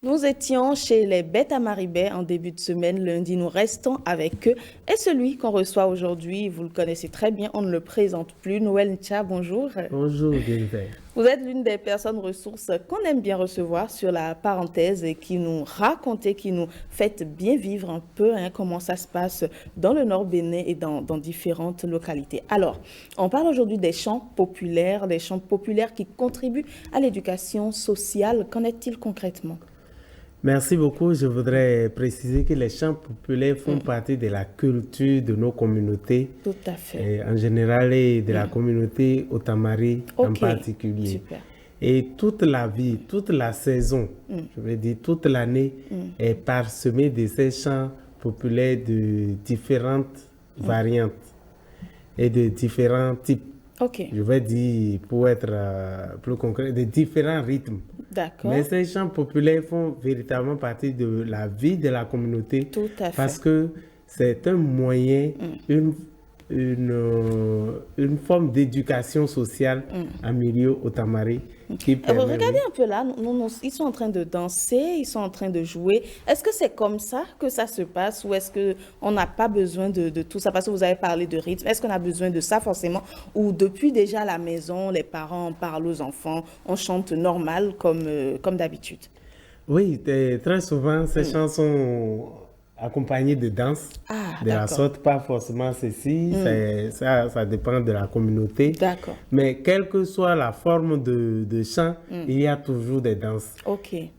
Nous étions chez les Bêtes à Maribey en début de semaine. Lundi, nous restons avec eux. Et celui qu'on reçoit aujourd'hui, vous le connaissez très bien, on ne le présente plus. Noël Ncha, bonjour. Bonjour, Jennifer. Vous êtes l'une des personnes ressources qu'on aime bien recevoir sur la parenthèse et qui nous racontait, qui nous fait bien vivre un peu comment ça se passe dans le Nord Bénin et dans différentes localités. Alors, on parle aujourd'hui des chants populaires qui contribuent à l'éducation sociale. Qu'en est-il concrètement ? Merci beaucoup. Je voudrais préciser que les chants populaires font partie de la culture de nos communautés. Tout à fait. En général et de la communauté Otamari en particulier. Super. Et toute la vie, toute la saison, je veux dire toute l'année, est parsemée de ces chants populaires de différentes variantes et de différents types. Je vais dire, pour être plus concret, de différents rythmes. D'accord. Mais ces chants populaires font véritablement partie de la vie de la communauté. Tout à fait. Parce que c'est un moyen, une forme d'éducation sociale en milieu Otamari qui permet... Regardez un peu là, ils sont en train de danser, ils sont en train de jouer. Est-ce que c'est comme ça que ça se passe ou est-ce qu'on n'a pas besoin de tout ça? Parce que vous avez parlé de rythme. Est-ce qu'on a besoin de ça forcément? Ou depuis déjà à la maison, les parents parlent aux enfants, on chante normal comme d'habitude? Oui, très souvent, ces chansons accompagné de danse, de la sorte, pas forcément ceci, ça dépend de la communauté. D'accord. Mais quelle que soit la forme de chant, il y a toujours des danses.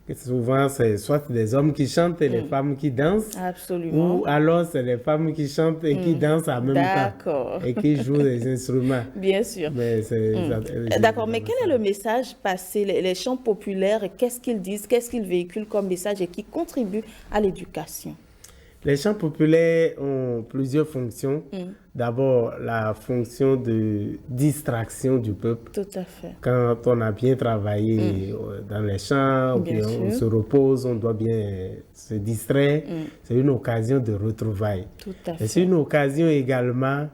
Et souvent, c'est soit des hommes qui chantent et les femmes qui dansent. Absolument. Ou alors, c'est les femmes qui chantent et qui dansent en même temps. Et qui jouent des instruments. Bien sûr. Mais d'accord, mais quel est le message passé, les chants populaires, qu'est-ce qu'ils disent, qu'est-ce qu'ils véhiculent comme message et qui contribue à l'éducation? Les chants populaires ont plusieurs fonctions. D'abord, la fonction de distraction du peuple. Tout à fait. Quand on a bien travaillé dans les champs, on se repose, on doit bien se distraire. C'est une occasion de retrouvailles. Tout à fait. Et c'est une occasion également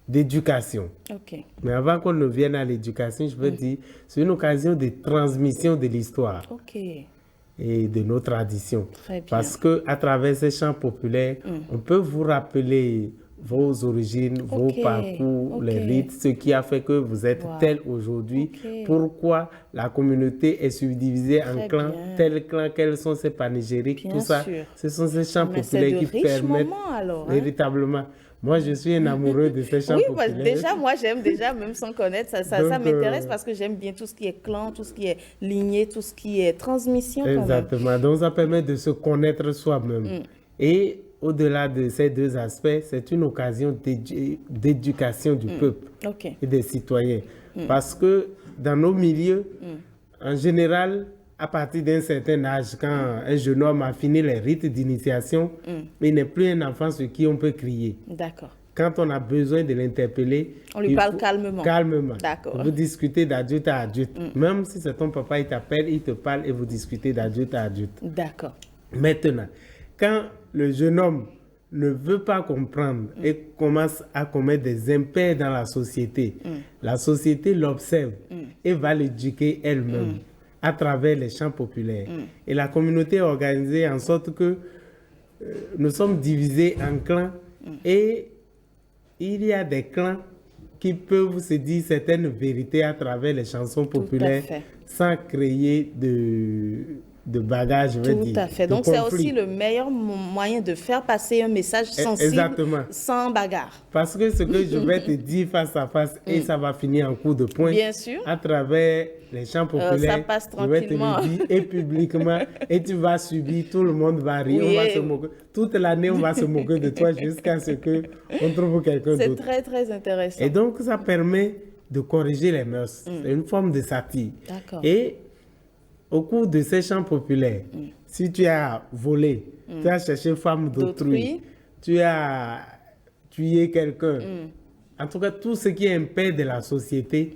d'éducation. Ok. Mais avant qu'on ne vienne à l'éducation, je veux dire, c'est une occasion de transmission de l'histoire. Ok. Et de nos traditions. Très bien. Parce qu'à travers ces chants populaires, on peut vous rappeler vos origines, vos parcours, les rites, ce qui a fait que vous êtes tel aujourd'hui. Pourquoi la communauté est subdivisée en clans, tel clan, quels sont ses panégyriques, tout ça. Ce sont ces chants populaires qui permettent véritablement. Moi, je suis un amoureux de ces chants populaires. Oui, déjà, moi, j'aime déjà, même sans connaître, ça m'intéresse parce que j'aime bien tout ce qui est clan, tout ce qui est lignée, tout ce qui est transmission. Exactement. Donc, ça permet de se connaître soi-même. Et au-delà de ces deux aspects, c'est une occasion d'éducation du peuple et des citoyens. Parce que dans nos milieux, en général, à partir d'un certain âge, quand un jeune homme a fini les rites d'initiation, il n'est plus un enfant sur qui on peut crier. D'accord. Quand on a besoin de l'interpeller, on lui parle calmement. Calmement. D'accord. Vous discutez d'adulte à adulte. Même si c'est ton papa, il t'appelle, il te parle et vous discutez d'adulte à adulte. D'accord. Maintenant, quand le jeune homme ne veut pas comprendre et commence à commettre des impairs dans la société l'observe et va l'éduquer elle-même à travers les chants populaires. Et la communauté est organisée en sorte que nous sommes divisés en clans et il y a des clans qui peuvent se dire certaines vérités à travers les chansons populaires sans créer de bagages, je veux dire. Tout à fait. Donc, c'est aussi le meilleur moyen de faire passer un message sensible sans bagarre. Parce que ce que je vais te dire face à face, et ça va finir en coup de poing. Bien sûr. À travers les chants populaires, ça passe tranquillement. Je vais te le dire, et publiquement, et tu vas subir, tout le monde va rire, on va se moquer. Toute l'année, on va se moquer de toi jusqu'à ce qu'on trouve quelqu'un d'autre. C'est très, très intéressant. Et donc, ça permet de corriger les mœurs. C'est une forme de satire. D'accord. Et au cours de ces chants populaires, si tu as volé, tu as cherché femme d'autrui, tu as tué quelqu'un, en tout cas, tout ce qui est impair de la société,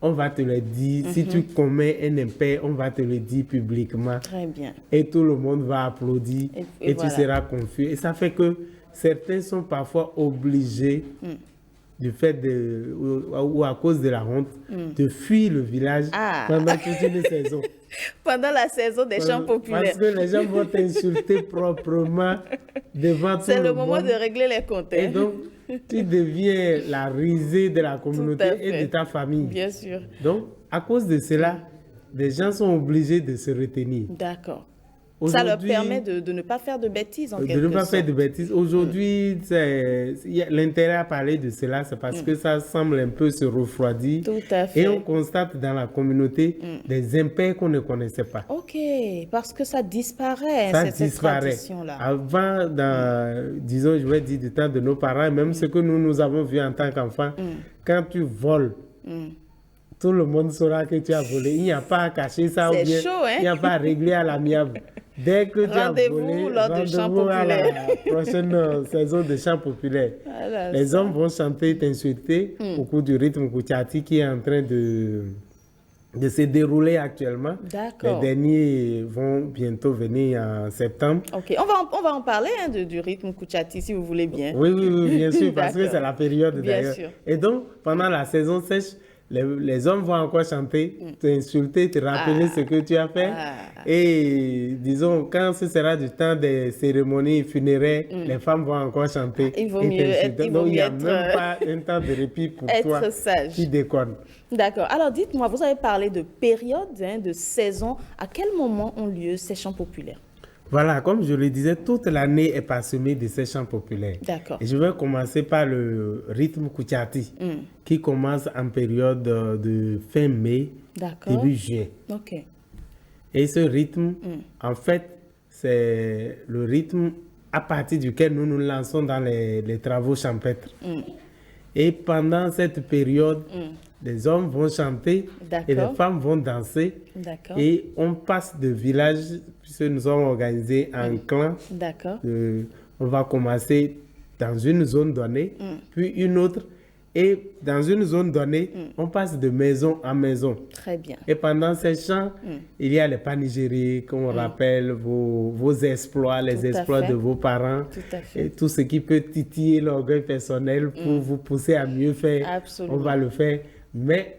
on va te le dire. Si tu commets un impair, on va te le dire publiquement. Très bien. Et tout le monde va applaudir et tu seras confus. Et ça fait que certains sont parfois obligés, du fait ou à cause de la honte, de fuir le village pendant toute une saison. Pendant la saison des chants populaires. Parce que les gens vont t'insulter proprement devant tout le monde. C'est le moment de régler les comptes. Et donc, tu deviens la risée de la communauté et de ta famille. Bien sûr. Donc, à cause de cela, les gens sont obligés de se retenir. D'accord. Ça leur permet de ne pas faire de bêtises, en quelque sorte. De ne pas faire de bêtises. Aujourd'hui, l'intérêt à parler de cela, c'est parce que ça semble un peu se refroidir. Tout à fait. Et on constate dans la communauté des impairs qu'on ne connaissait pas. Ok, parce que ça disparaît, cette tradition-là. Avant, disons, je vais dire du temps de nos parents, même ce que nous avons vu en tant qu'enfants, quand tu voles, tout le monde saura que tu as volé. Il n'y a pas à cacher ça ou bien chaud, hein? Il n'y a pas à régler à l'amiable. Dès que tu as volé, rendez-vous à la prochaine saison de chants populaires. Les hommes vont chanter, t'insulter au cours du rythme Kuchati qui est en train de se dérouler actuellement. D'accord. Les derniers vont bientôt venir en septembre. Ok, on va en parler du rythme Kuchati si vous voulez bien. Oui, bien sûr, parce que c'est la période d'ailleurs. Sûr. Et donc, pendant la saison sèche, les hommes vont encore chanter, t'insulter, te rappeler ce que tu as fait. Et disons, quand ce sera du temps des cérémonies funéraires, les femmes vont encore chanter. Il vaut mieux être Donc, il n'y a même pas un temps de répit pour toi sage. qui déconne. D'accord. Alors, dites-moi, vous avez parlé de période, de saison. À quel moment ont lieu ces chants populaires? Voilà, comme je le disais, toute l'année est parsemée de ces chants populaires. D'accord. Et je vais commencer par le rythme Kuchati, qui commence en période de fin mai, début juin. Ok. Et ce rythme, en fait, c'est le rythme à partir duquel nous nous lançons dans les travaux champêtres. Et pendant cette période, les hommes vont chanter et les femmes vont danser. Et on passe de village, puisque nous sommes organisés en clans. D'accord. On va commencer dans une zone donnée, puis une autre. Et dans une zone donnée, on passe de maison en maison. Très bien. Et pendant ces chants, il y a les panégyries, qu'on rappelle vos exploits, les exploits de vos parents. Tout à fait. Et tout ce qui peut titiller l'orgueil personnel pour vous pousser à mieux faire. Absolument. On va le faire. Mais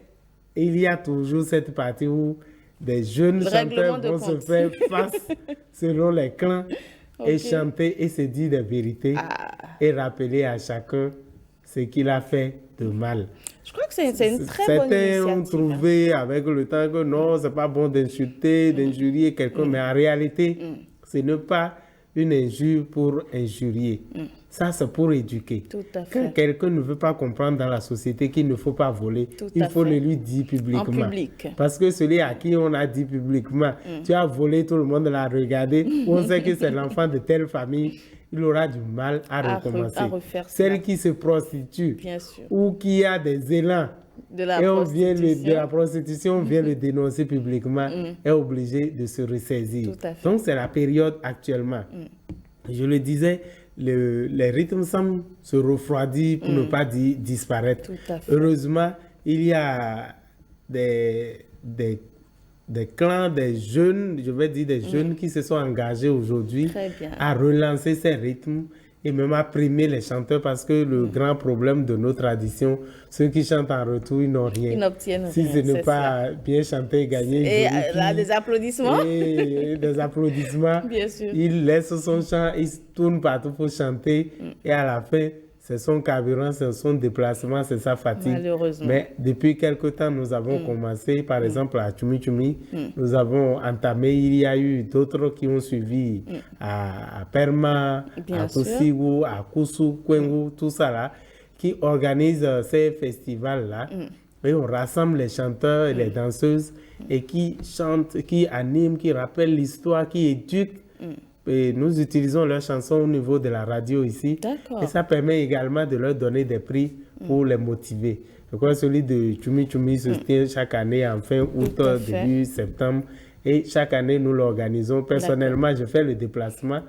il y a toujours cette partie où des jeunes chanteurs vont se faire face selon les clans et chanter et se dire des vérités et rappeler à chacun ce qu'il a fait de mal. Je crois que c'est une très bonne initiative. Certains ont trouvé avec le temps que non, c'est pas bon d'insulter, d'injurier quelqu'un, mais en réalité, ce n'est pas une injure pour injurier. Ça, c'est pour éduquer. Tout à fait. Quand quelqu'un ne veut pas comprendre dans la société qu'il ne faut pas voler, il faut le lui dire publiquement. En public. Parce que celui à qui on a dit publiquement, tu as volé, tout le monde l'a regardé, on sait que c'est l'enfant de telle famille, il aura du mal à recommencer. Celle qui se prostitue ou qui a des élans de la prostitution, on vient le dénoncer publiquement, est obligé de se ressaisir. Donc c'est la période actuellement. Je le disais, les rythmes semblent se refroidir pour ne pas dire disparaître. Heureusement, il y a des clans, des jeunes, je vais dire des jeunes qui se sont engagés aujourd'hui à relancer ces rythmes et même à primer les chanteurs parce que le grand problème de nos traditions, ceux qui chantent en retour, ils n'ont rien. Ils n'obtiennent rien. Si ce n'est pas bien chanter et gagner. Et là, des applaudissements. Et des applaudissements. Bien sûr. Il laisse son chant, il tourne partout pour chanter et à la fin, c'est son carburant, c'est son déplacement, c'est sa fatigue. Malheureusement. Mais depuis quelque temps, nous avons commencé, par exemple, à Tchoumi Tchoumi, nous avons entamé, il y a eu d'autres qui ont suivi à Perma, à Tosigou, à Koussou, Kwengu, tout ça là, qui organisent ces festivals-là. Et on rassemble les chanteurs et les danseuses et qui chantent, qui animent, qui rappellent l'histoire, qui éduquent. Et nous utilisons leurs chansons au niveau de la radio ici. Et ça permet également de leur donner des prix pour les motiver. Je crois que celui de Tchoumi Tchoumi se tient chaque année en fin août, début septembre. Et chaque année, nous l'organisons. Personnellement, je fais le déplacement.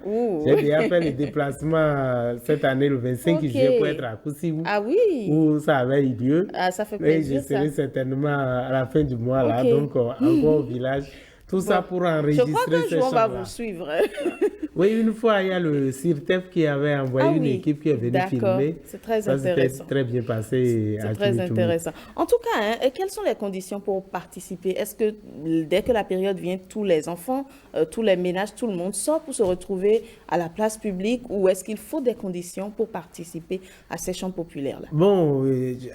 J'ai déjà fait le déplacement cette année, le 25 juillet, pour être à Koussibou. Ah oui. Où ça avait eu lieu. Ah, ça fait plaisir. Et je serai certainement à la fin du mois, là, donc encore au village. Tout ça pour enregistrer. Je crois qu'un jour, on va vous suivre. Oui, une fois, il y a le CIRTEF qui avait envoyé une équipe qui est venue filmer. C'est très intéressant. Ça s'est très bien passé. C'est très intéressant. En tout cas, quelles sont les conditions pour participer? Est-ce que dès que la période vient, tous les enfants, tous les ménages, tout le monde sort pour se retrouver à la place publique ou est-ce qu'il faut des conditions pour participer à ces chants populaires-là? Bon,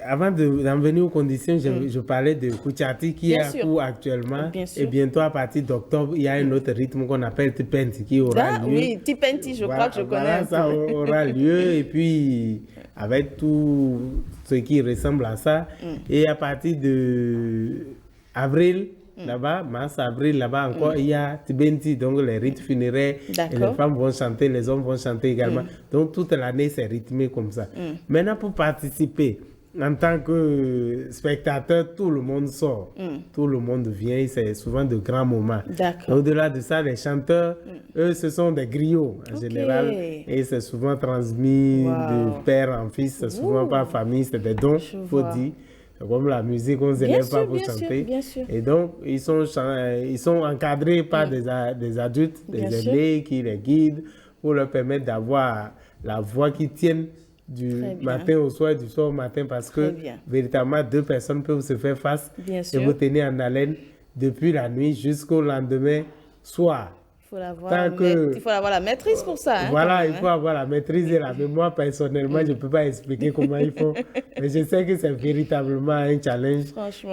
avant d'en venir aux conditions, je parlais de Kuchati qui est à cours actuellement. Et bientôt, à partir d'octobre, il y a un autre rythme qu'on appelle Tipenti qui aura lieu. Oui, Tipenti, je crois que je connais. Ça aura lieu et puis avec tout ce qui ressemble à ça. Et à partir de avril, là-bas, mars, avril, là-bas encore, il y a Tibenti, donc les rites funéraires. Et les femmes vont chanter, les hommes vont chanter également. Donc toute l'année, c'est rythmé comme ça. Maintenant, pour participer, en tant que spectateur, tout le monde sort. Tout le monde vient, c'est souvent de grands moments. Au-delà de ça, les chanteurs, eux, ce sont des griots en général. Et c'est souvent transmis de père en fils, c'est souvent par famille, c'est des dons, il faut dire. Comme la musique, on ne se lève pas pour chanter. Et donc, ils sont encadrés par des adultes, des aînés qui les guident pour leur permettre d'avoir la voix qui tienne du matin au soir, du soir au matin, parce que véritablement, deux personnes peuvent se faire face et vous tenir en haleine depuis la nuit jusqu'au lendemain soir. Il faut avoir la maîtrise pour ça. Voilà, il faut avoir la maîtrise et la mémoire. Personnellement, je ne peux pas expliquer comment il faut. Mais je sais que c'est véritablement un challenge.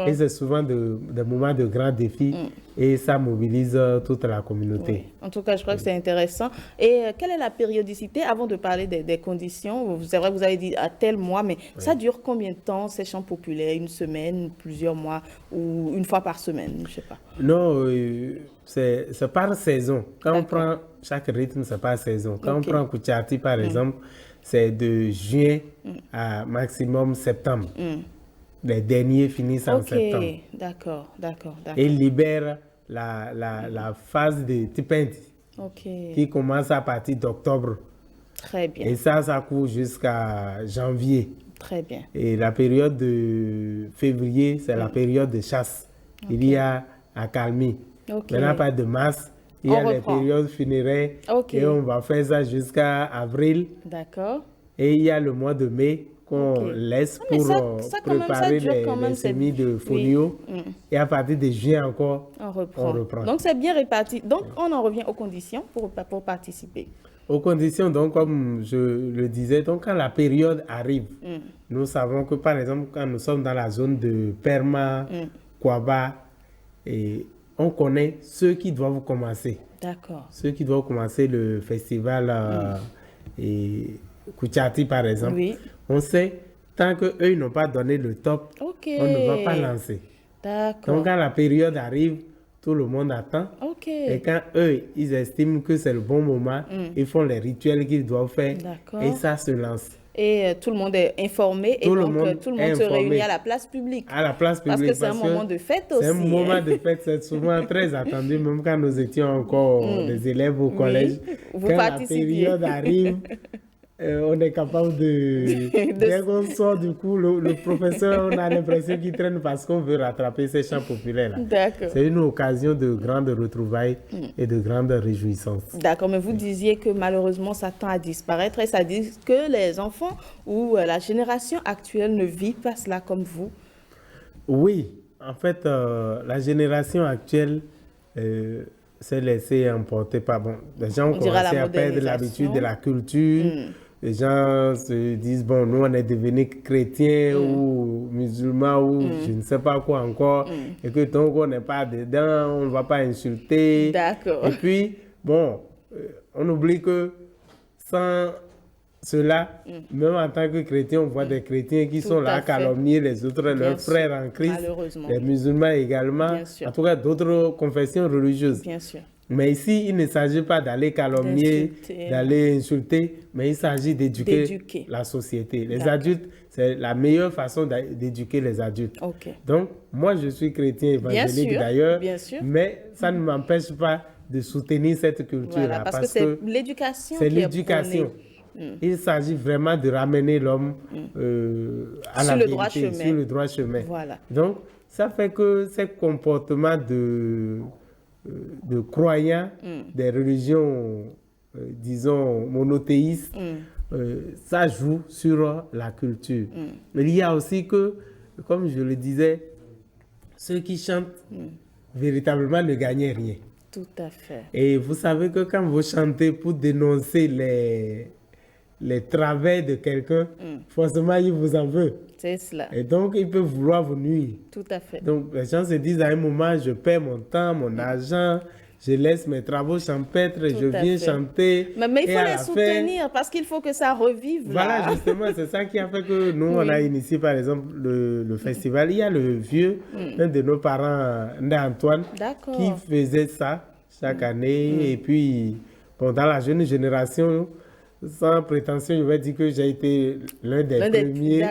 Et c'est souvent des moments de grands défis. Et ça mobilise toute la communauté. Oui. En tout cas, je crois que c'est intéressant. Et quelle est la périodicité avant de parler des conditions? C'est vrai que vous avez dit à tel mois, mais ça dure combien de temps ces chants populaires? Une semaine, plusieurs mois ou une fois par semaine? Je ne sais pas. Non, c'est par saison. Quand on prend chaque rythme, c'est par saison. Quand on prend Kuchati, par exemple, c'est de juin à maximum septembre. Les derniers finissent en septembre. D'accord. Et libère la phase de Tipenti qui commence à partir d'octobre. Très bien. Et ça court jusqu'à janvier. Très bien. Et la période de février, c'est la période de chasse. Il y a accalmie. Maintenant, à partir de mars, il y a les périodes funéraires. Et on va faire ça jusqu'à avril. D'accord. Et il y a le mois de mai qu'on laisse pour préparer les semis de fonio. Et à partir de juin encore, on reprend. Donc, c'est bien réparti. Donc, on en revient aux conditions pour participer. Aux conditions, donc, comme je le disais, donc, quand la période arrive, nous savons que, par exemple, quand nous sommes dans la zone de Perma, Kwaba, et on connaît ceux qui doivent commencer. D'accord. Ceux qui doivent commencer le festival et Kuchati, par exemple. Oui. On sait, tant qu'eux, ils n'ont pas donné le top, on ne va pas lancer. D'accord. Donc, quand la période arrive, tout le monde attend. Et quand eux, ils estiment que c'est le bon moment, ils font les rituels qu'ils doivent faire. Et ça se lance. Et tout le monde est informé. Et donc, tout le monde se réunit à la place publique. À la place publique. Parce que c'est un moment de fête aussi. C'est un moment de fête. C'est souvent très attendu, même quand nous étions encore des élèves au collège. Vous quand participiez. La période arrive, on est capable de... Dès qu'on sort, du coup, le professeur, on a l'impression qu'il traîne parce qu'on veut rattraper ces chants populaires-là. D'accord. C'est une occasion de grandes retrouvailles et de grandes réjouissances. D'accord, mais vous disiez que malheureusement, ça tend à disparaître et ça dit que les enfants ou la génération actuelle ne vit pas cela comme vous. Oui, en fait, la génération actuelle s'est laissée emporter par... Bon, les gens ont commencé à perdre l'habitude de la culture. Les gens se disent, bon, nous, on est devenus chrétiens ou musulmans ou je ne sais pas quoi encore. Et que tant qu'on n'est pas dedans, on ne va pas insulter. D'accord. Et puis, bon, on oublie que sans cela, même en tant que chrétien, on voit des chrétiens qui sont là à calomnier les autres, leurs frères en Christ. Les musulmans également. En tout cas, d'autres confessions religieuses. Bien sûr. Mais ici, il ne s'agit pas d'aller calomnier, d'aller insulter, mais il s'agit d'éduquer la société. Les adultes, c'est la meilleure façon d'éduquer les adultes. Donc, moi, je suis chrétien évangélique d'ailleurs, mais ça ne m'empêche pas de soutenir cette culture-là. Parce que c'est l'éducation. C'est l'éducation. Il s'agit vraiment de ramener l'homme à la vérité, sur le droit chemin. Voilà. Donc, ça fait que ces comportements de croyants des religions, disons, monothéistes, ça joue sur la culture. Mais il y a aussi que, comme je le disais, ceux qui chantent véritablement ne gagnent rien. Tout à fait. Et vous savez que quand vous chantez pour dénoncer les travers de quelqu'un, forcément, il vous en veut. C'est cela. Et donc, il peut vouloir vous nuire. Tout à fait. Donc, les gens se disent à un moment, je perds mon temps, mon argent, je laisse mes travaux champêtres, je viens chanter. Mais il faut les soutenir parce qu'il faut que ça revive. Voilà, justement, c'est ça qui a fait que nous, on a initié, par exemple, le festival. Il y a le vieux, un de nos parents, Antoine, qui faisait ça chaque année. Et puis, bon, dans la jeune génération, sans prétention, je vais dire que j'ai été l'un des premiers.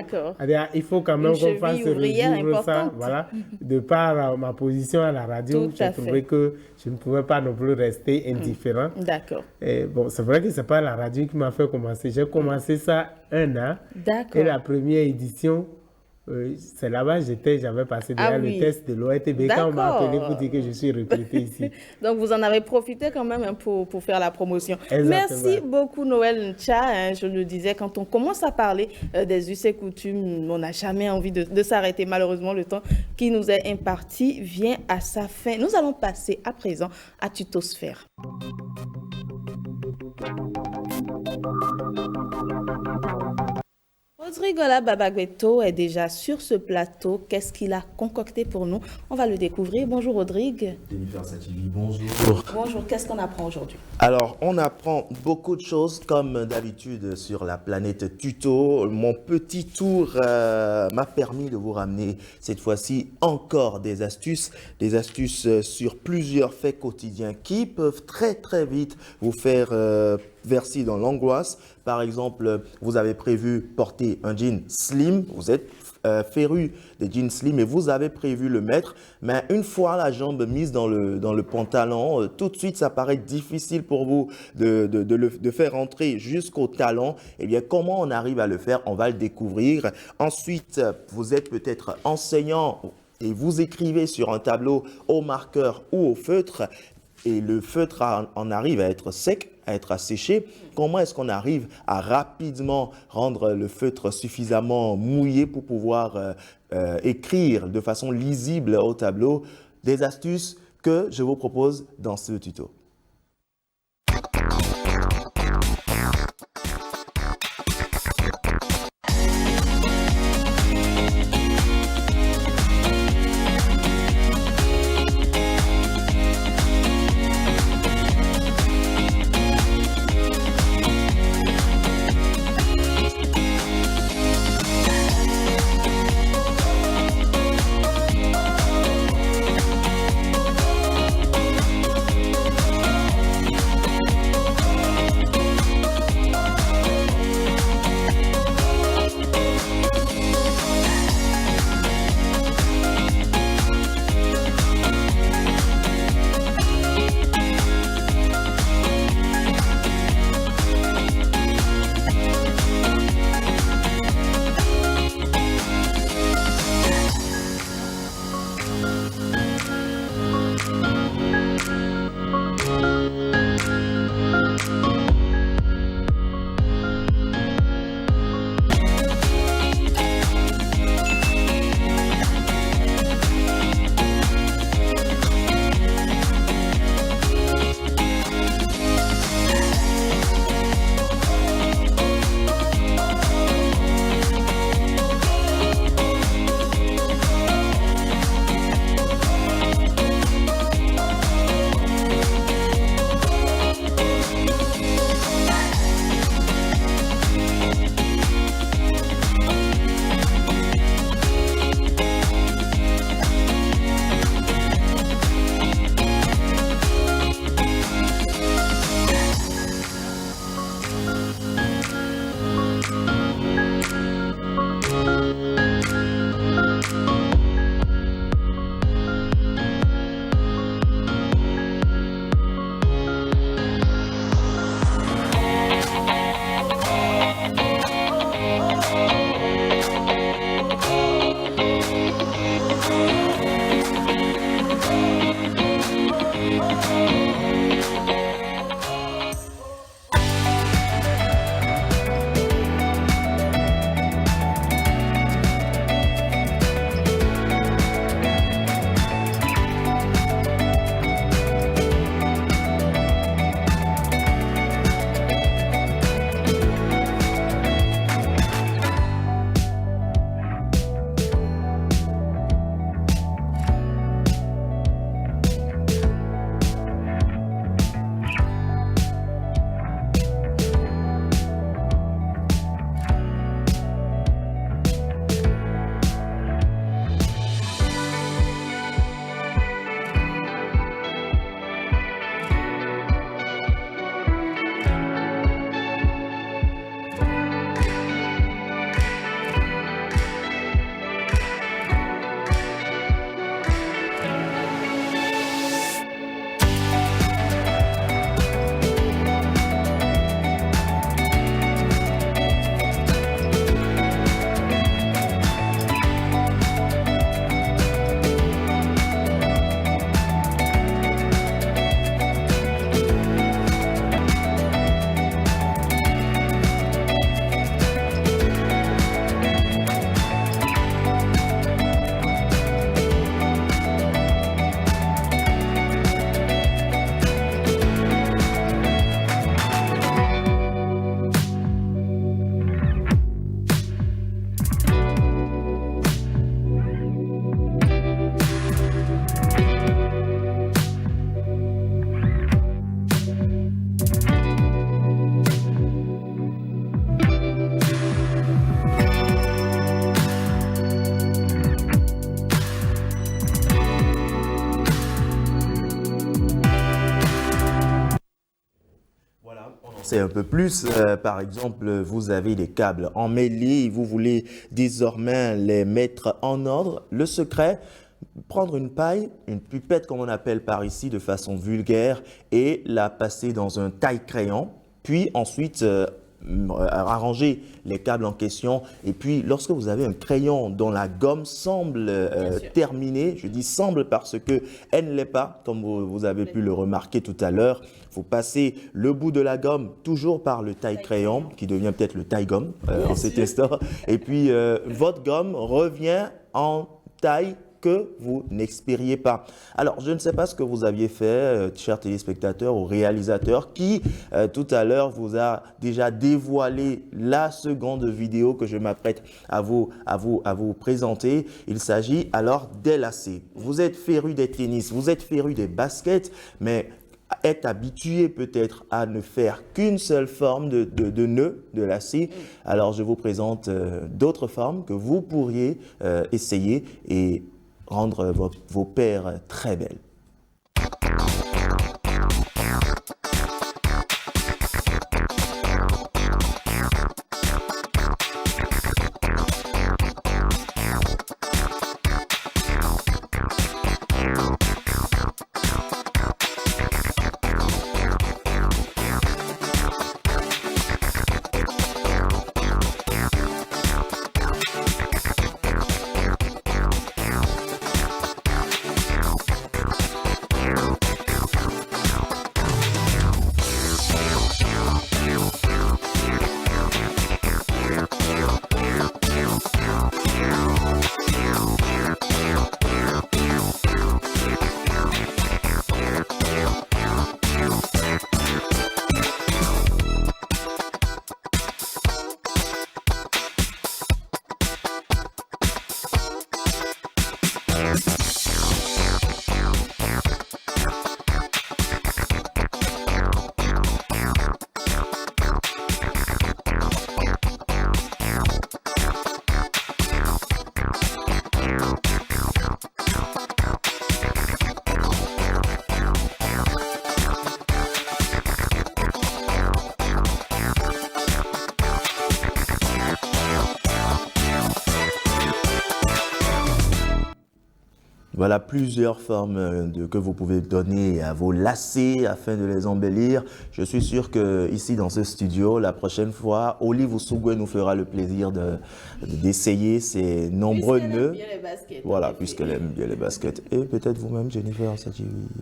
Il faut quand même qu'on fasse revivre ça. Voilà. De par ma position à la radio, j'ai trouvé que je ne pouvais pas non plus rester indifférent. D'accord. Bon, c'est vrai que ce n'est pas la radio qui m'a fait commencer. J'ai commencé ça 1 an. D'accord. Et la première édition, c'est là-bas j'avais passé déjà le test de l'ORTB quand on m'a appelé pour dire que je suis recruté ici. Donc vous en avez profité quand même pour faire la promotion. Exactement. Merci beaucoup Noël Ncha. Je le disais, quand on commence à parler des us et coutumes, on n'a jamais envie de s'arrêter. Malheureusement, le temps qui nous est imparti vient à sa fin. Nous allons passer à présent à Tutosphère. Rodrigola Babagbeto est déjà sur ce plateau. Qu'est-ce qu'il a concocté pour nous? On va le découvrir. Bonjour Rodrigue. Jennifer Sativi, bonjour. Bonjour, qu'est-ce qu'on apprend aujourd'hui? Alors, on apprend beaucoup de choses comme d'habitude sur la planète Tuto. Mon petit tour m'a permis de vous ramener cette fois-ci encore des astuces sur plusieurs faits quotidiens qui peuvent très très vite vous faire versé dans l'angoisse. Par exemple, vous avez prévu porter un jean slim, vous êtes féru des jeans slim et vous avez prévu le mettre, mais une fois la jambe mise dans le pantalon, tout de suite ça paraît difficile pour vous de faire rentrer jusqu'au talon. Eh bien, comment on arrive à le faire? On va le découvrir. Ensuite, vous êtes peut-être enseignant et vous écrivez sur un tableau au marqueur ou au feutre et le feutre en arrive à être sec, à être asséché. Comment est-ce qu'on arrive à rapidement rendre le feutre suffisamment mouillé pour pouvoir écrire de façon lisible au tableau? Des astuces que je vous propose dans ce tuto. sait un peu plus. Par exemple, vous avez des câbles emmêlés, vous voulez désormais les mettre en ordre. Le secret, prendre une paille, une pipette comme on appelle par ici de façon vulgaire et la passer dans un taille-crayon, puis ensuite arranger les câbles en question. Et puis, lorsque vous avez un crayon dont la gomme semble terminée, je dis semble parce que elle ne l'est pas, comme vous avez pu le remarquer tout à l'heure, vous passez le bout de la gomme toujours par le taille-crayon, qui devient peut-être le taille-gomme en cet instant. Et puis, votre gomme revient en taille que vous n'expiriez pas. Alors, je ne sais pas ce que vous aviez fait, chers téléspectateurs ou réalisateurs, qui tout à l'heure vous a déjà dévoilé la seconde vidéo que je m'apprête à vous présenter. Il s'agit alors des lacets. Vous êtes férus des tennis, vous êtes férus des baskets, mais est habitué peut-être à ne faire qu'une seule forme de nœud, de lacet. Alors, je vous présente d'autres formes que vous pourriez essayer et rendre vos paires très belles. Voilà plusieurs formes que vous pouvez donner à vos lacets afin de les embellir. Je suis sûr que ici dans ce studio, la prochaine fois, Olive Oussougwe nous fera le plaisir d'essayer ces nombreux nœuds. Voilà, puisqu'elle aime bien les baskets. Et peut-être vous-même, Jennifer,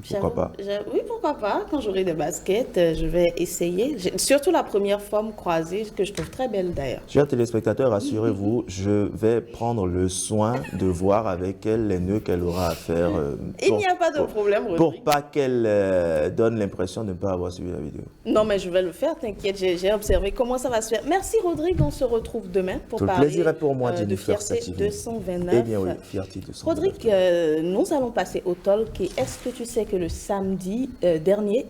pourquoi pas? Oui, pourquoi pas. Quand j'aurai des baskets, je vais essayer. Surtout la première forme croisée, que je trouve très belle d'ailleurs. Chers téléspectateurs, rassurez-vous, je vais prendre le soin de voir avec elle les nœuds qu'elle aura à faire. Il n'y a pas de problème, Rodrigue. Pour pas qu'elle donne l'impression de ne pas avoir suivi la vidéo. Non, mais je vais le faire, t'inquiète, j'ai observé comment ça va se faire. Merci Rodrigue, on se retrouve demain pour parler le plaisir est pour moi, de Fierté 229. Eh bien oui, Fierté 229. Rodrigue, nous allons passer au talk. Et est-ce que tu sais que le samedi dernier,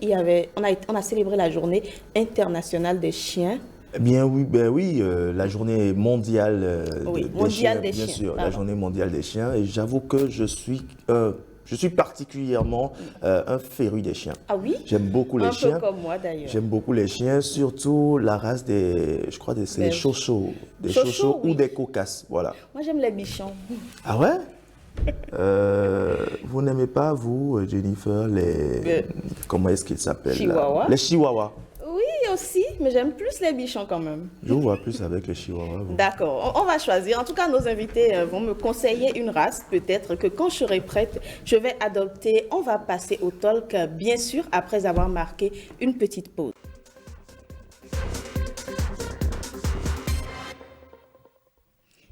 on a célébré la journée internationale des chiens? Bien oui, la journée mondiale des chiens, bien sûr, la journée mondiale des chiens. Et j'avoue que je suis particulièrement un féru des chiens. Ah oui? J'aime beaucoup les chiens. Un peu comme moi d'ailleurs. J'aime beaucoup les chiens, surtout la race des, je crois, c'est des chochos, oui. Ou des cocasses, voilà. Moi j'aime les bichons. Ah ouais? Vous n'aimez pas, vous, Jennifer, comment est-ce qu'ils s'appellent? Chihuahua. Les chihuahuas. Oui, aussi, mais j'aime plus les bichons quand même. Je vous vois plus avec les chihuahuas. D'accord, on va choisir. En tout cas, nos invités vont me conseiller une race. Peut-être que quand je serai prête, je vais adopter. On va passer au talk, bien sûr, après avoir marqué une petite pause.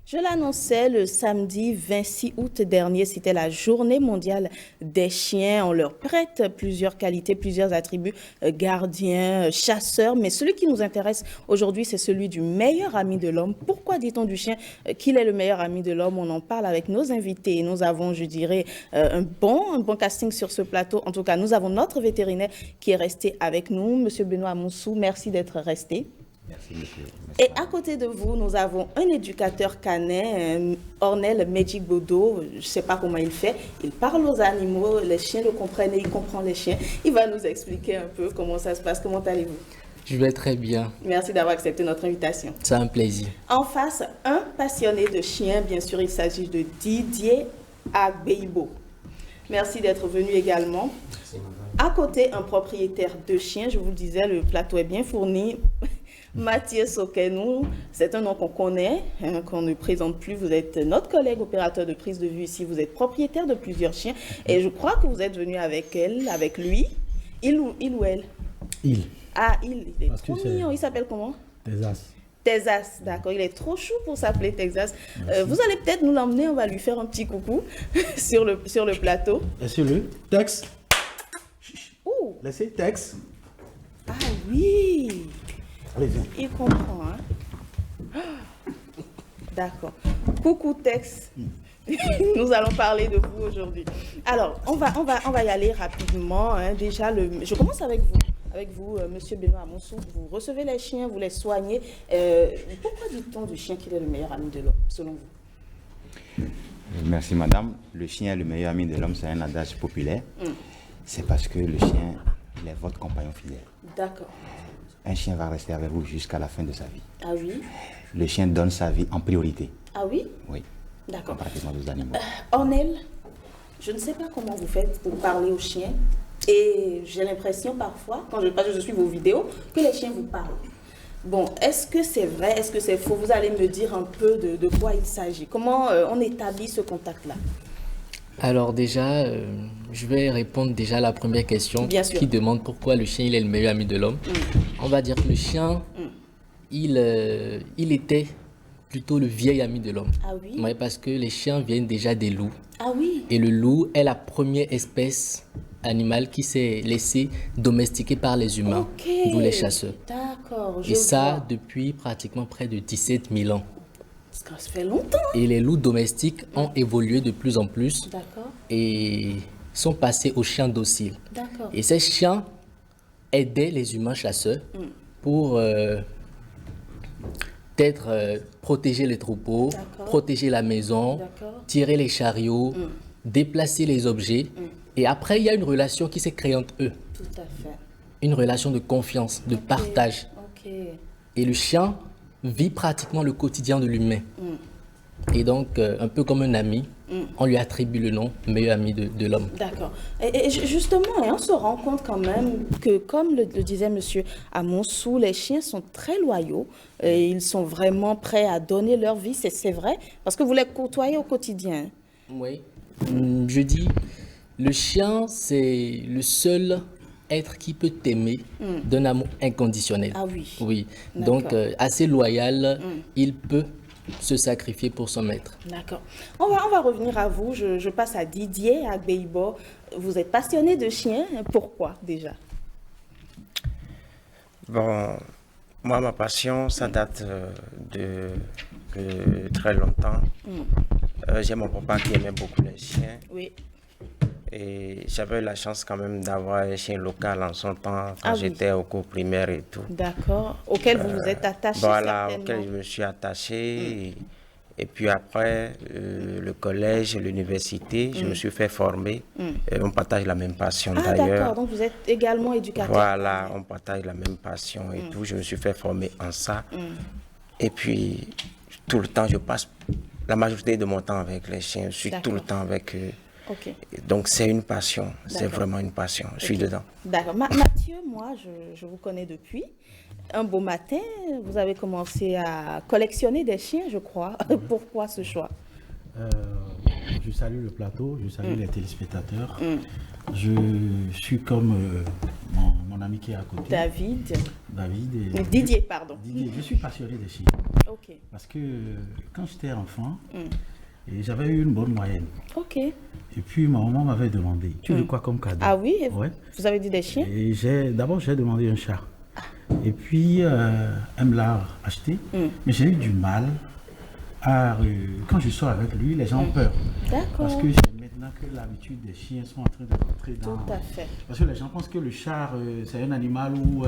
Je l'annonçais le samedi 26 août dernier, c'était la journée mondiale des chiens. On leur prête plusieurs qualités, plusieurs attributs, gardiens, chasseurs. Mais celui qui nous intéresse aujourd'hui, c'est celui du meilleur ami de l'homme. Pourquoi dit-on du chien qu'il est le meilleur ami de l'homme? On en parle avec nos invités. Nous avons, je dirais, un bon casting sur ce plateau. En tout cas, nous avons notre vétérinaire qui est resté avec nous, Monsieur Benoît Moussou. Merci d'être resté. Merci, monsieur. Et à côté de vous, nous avons un éducateur canin, Ornel Medjigbodo. Je ne sais pas comment il fait. Il parle aux animaux, les chiens le comprennent et il comprend les chiens. Il va nous expliquer un peu comment ça se passe. Comment allez-vous? Je vais très bien. Merci d'avoir accepté notre invitation. C'est un plaisir. En face, un passionné de chiens, bien sûr, il s'agit de Didier Agbeibo. Merci d'être venu également. À côté, un propriétaire de chiens, je vous le disais, le plateau est bien fourni. Mathieu Sokenou, c'est un nom qu'on connaît, qu'on ne présente plus. Vous êtes notre collègue opérateur de prise de vue ici. Vous êtes propriétaire de plusieurs chiens. Et je crois que vous êtes venu avec elle, avec lui. Il ou elle? Il. Ah, il est trop mignon. Il s'appelle comment? Texas. Texas, d'accord. Il est trop chou pour s'appeler Texas. Vous allez peut-être nous l'emmener. On va lui faire un petit coucou sur le plateau. Laissez-le. Tex. Laissez Tex. Ah oui. Allez, viens. Il comprend, hein? D'accord. Coucou Tex. Nous allons parler de vous aujourd'hui. Alors, on va y aller rapidement. Hein. Déjà, je commence avec vous. Avec vous, Monsieur Benoît Amonsou, vous recevez les chiens, vous les soignez. Pourquoi dit-on du chien qu'il est le meilleur ami de l'homme, selon vous? Merci madame. Le chien est le meilleur ami de l'homme, c'est un adage populaire. C'est parce que le chien, il est votre compagnon fidèle. D'accord. Un chien va rester avec vous jusqu'à la fin de sa vie. Ah oui? Le chien donne sa vie en priorité. Ah oui? Oui. D'accord. Pratiquement aux animaux. Ornel, je ne sais pas comment vous faites pour parler aux chiens. Et j'ai l'impression parfois, quand je suis vos vidéos, que les chiens vous parlent. Bon, est-ce que c'est vrai, est-ce que c'est faux? Vous allez me dire un peu de quoi il s'agit. Comment on établit ce contact-là? Alors déjà, je vais répondre déjà à la première question qui demande pourquoi le chien il est le meilleur ami de l'homme. On va dire que le chien, il était plutôt le vieil ami de l'homme. Ah oui? Ouais, parce que les chiens viennent déjà des loups. Ah oui? Et le loup est la première espèce animale qui s'est laissée domestiquer par les humains, d'où les chasseurs. D'accord, Et ça, depuis pratiquement près de 17 000 ans. Ça fait longtemps. Et les loups domestiques ont évolué de plus en plus et sont passés aux chiens dociles. D'accord. Et ces chiens aidaient les humains chasseurs pour protéger les troupeaux, protéger la maison, tirer les chariots, déplacer les objets. Et après, il y a une relation qui s'est créée entre eux. Tout à fait. Une relation de confiance, de partage. Et le chien vit pratiquement le quotidien de l'humain. Et donc, un peu comme un ami, on lui attribue le nom meilleur ami de l'homme. D'accord. Et justement, on se rend compte quand même que, comme le disait M. Amonsou, les chiens sont très loyaux. Et ils sont vraiment prêts à donner leur vie, c'est vrai, parce que vous les côtoyez au quotidien. Oui. Je dis, le chien, c'est le seul être qui peut t'aimer d'un amour inconditionnel. Ah oui. Oui. Donc, assez loyal, il peut se sacrifier pour son maître. D'accord. On va revenir à vous. Je passe à Didier Agbeibo. Vous êtes passionné de chiens. Pourquoi déjà? Bon, moi, ma passion, ça date de très longtemps. J'ai mon papa qui aimait beaucoup les chiens. Oui. Et j'avais la chance quand même d'avoir un chien local en son temps, quand j'étais au cours primaire et tout. D'accord. Auquel vous vous êtes attaché? Voilà, auquel je me suis attaché. Et puis après, le collège, l'université, je me suis fait former. On partage la même passion d'ailleurs. D'accord, donc vous êtes également éducateur. Voilà, on partage la même passion et tout. Je me suis fait former en ça. Et puis, tout le temps, je passe la majorité de mon temps avec les chiens. Je suis tout le temps avec eux. Donc c'est une passion, c'est vraiment une passion, je suis dedans. D'accord. Mathieu, moi je vous connais depuis. Un beau matin, vous avez commencé à collectionner des chiens, je crois. Pourquoi ce choix? Je salue le plateau, je salue les téléspectateurs. Je suis comme mon ami qui est à côté. David. Et Didier, pardon. Didier, je suis passionné des chiens. Parce que quand j'étais enfant, et j'avais eu une bonne moyenne. Et puis ma maman m'avait demandé, tu veux quoi comme cadeau? Ah oui? Vous avez dit des chiens? Et d'abord j'ai demandé un chat. Et puis elle me l'a acheté. Mais j'ai eu du mal quand je sors avec lui, les gens ont peur. Parce que c'est maintenant que l'habitude des chiens sont en train de rentrer dans... Tout à fait. Parce que les gens pensent que le chat, c'est un animal où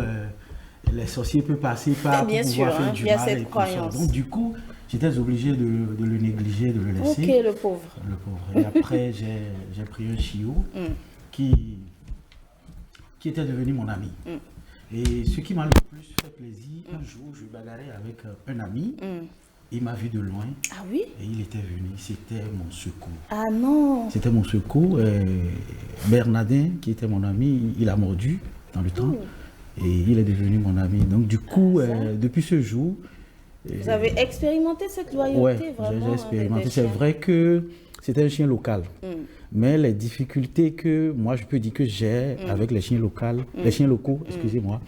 les sorciers peuvent passer par bien pour sûr, pouvoir faire du mal. cette et tout croyance. ça. Donc du coup, j'étais obligé de le négliger, de le laisser. Le pauvre. Le pauvre. Et après, j'ai pris un chiot qui était devenu mon ami. Et ce qui m'a le plus fait plaisir, un jour, je bagarrais avec un ami. Il m'a vu de loin. Ah oui? Et il était venu. C'était mon secours. Ah non? C'était mon secours. Bernardin, qui était mon ami, il a mordu dans le temps. Et il est devenu mon ami. Donc du coup, depuis ce jour... Vous avez expérimenté cette loyauté, vraiment? Oui, j'ai expérimenté. C'est vrai que c'était un chien local. Mais les difficultés que moi, je peux dire que j'ai avec les chiens locaux, excusez-moi,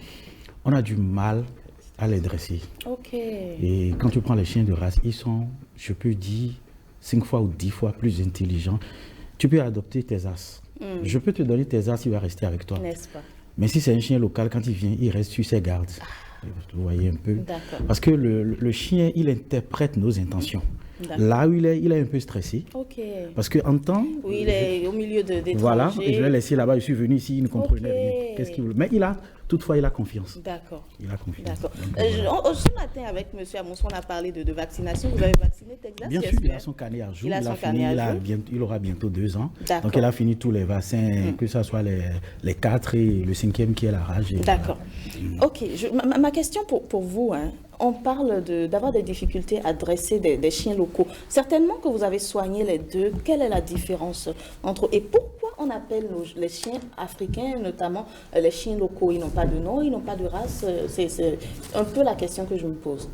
on a du mal à les dresser. Ok. Et quand tu prends les chiens de race, ils sont, je peux dire, 5 fois ou 10 fois plus intelligents. Tu peux adopter tes as. Je peux te donner tes as, il va rester avec toi. N'est-ce pas? Mais si c'est un chien local, quand il vient, il reste sur ses gardes. Vous voyez un peu. Parce que le chien, il interprète nos intentions. Là où il est un peu stressé. Parce qu'en temps... Oui, il est au milieu d'étrangers. Voilà, et je l'ai laissé là-bas, je suis venu ici, il ne comprenait rien. Qu'est-ce qu'il voulait? Mais toutefois, il a confiance. D'accord. Il a confiance. Ce matin, avec M. Amonson, on a parlé de vaccination. Vous avez vacciné Texas? Bien sûr, il a son carnet à jour. Il aura bientôt 2 ans. Donc, il a fini tous les vaccins, que ce soit les 4 et le 5e qui est la rage. D'accord. Ok. Ma question pour vous, on parle d'avoir des difficultés à dresser des chiens locaux. Certainement que vous avez soigné les deux. Quelle est la différence entre eux? Et pourquoi on appelle les chiens africains, notamment les chiens locaux? Ils n'ont pas de nom, ils n'ont pas de race. C'est un peu la question que je me pose.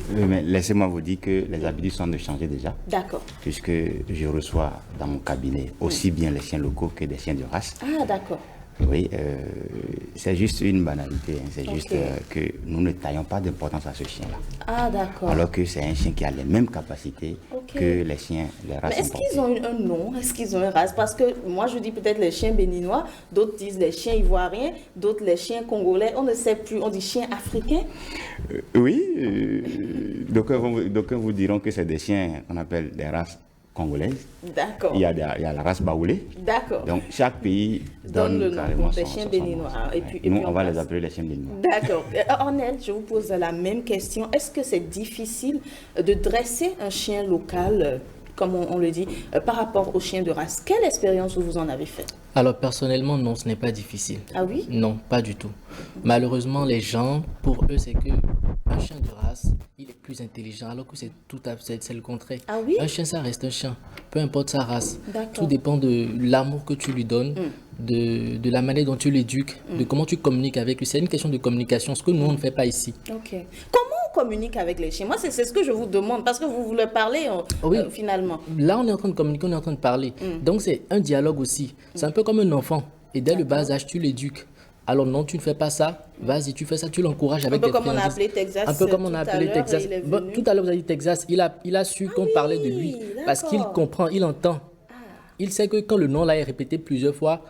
Mais laissez-moi vous dire que les habitudes sont de changer déjà. D'accord. Puisque je reçois dans mon cabinet aussi bien les chiens locaux que des chiens de race. Ah, d'accord. Oui, c'est juste une banalité. C'est juste que nous ne taillons pas d'importance à ce chien-là. Ah, d'accord. Alors que c'est un chien qui a les mêmes capacités que les chiens, les races. Mais est-ce qu'ils ont un nom? Est-ce qu'ils ont une race? Parce que moi, je dis peut-être les chiens béninois, d'autres disent les chiens ivoiriens, d'autres les chiens congolais. On ne sait plus. On dit chiens africains. Oui. D'aucuns vous diront que c'est des chiens qu'on appelle des races congolaise. D'accord. Il y a la race baoulé. D'accord. Donc chaque pays donne le nom carrément des chiens béninois. Et nous, on va les appeler les chiens béninois. D'accord. Ornel, je vous pose la même question. Est-ce que c'est difficile de dresser un chien local, comme on le dit, par rapport au chien de race? Quelle expérience vous en avez fait? Alors personnellement, non, ce n'est pas difficile. Ah oui? Non, pas du tout. Malheureusement, les gens, pour eux, c'est que un chien de race, il est plus intelligent, alors que c'est le contraire. Ah oui? Un chien, ça reste un chien, peu importe sa race. D'accord. Tout dépend de l'amour que tu lui donnes, de la manière dont tu l'éduques, de comment tu communiques avec lui. C'est une question de communication, ce que nous, on ne fait pas ici. Ok. Comment on communique avec les chiens? Moi, c'est ce que je vous demande, parce que vous voulez parler finalement. Là, on est en train de communiquer, on est en train de parler. Donc, c'est un dialogue aussi. C'est un peu comme un enfant. Et dès le bas âge, tu l'éduques. Alors non, tu ne fais pas ça. Vas-y, tu fais ça, tu l'encourages avec des friandises. Un peu comme on a appelé Texas. Un peu comme on a appelé Texas. Tout à l'heure, vous avez dit Texas. Il a su qu'on parlait de lui. Parce qu'il comprend, il entend. Il sait que quand le nom là est répété plusieurs fois,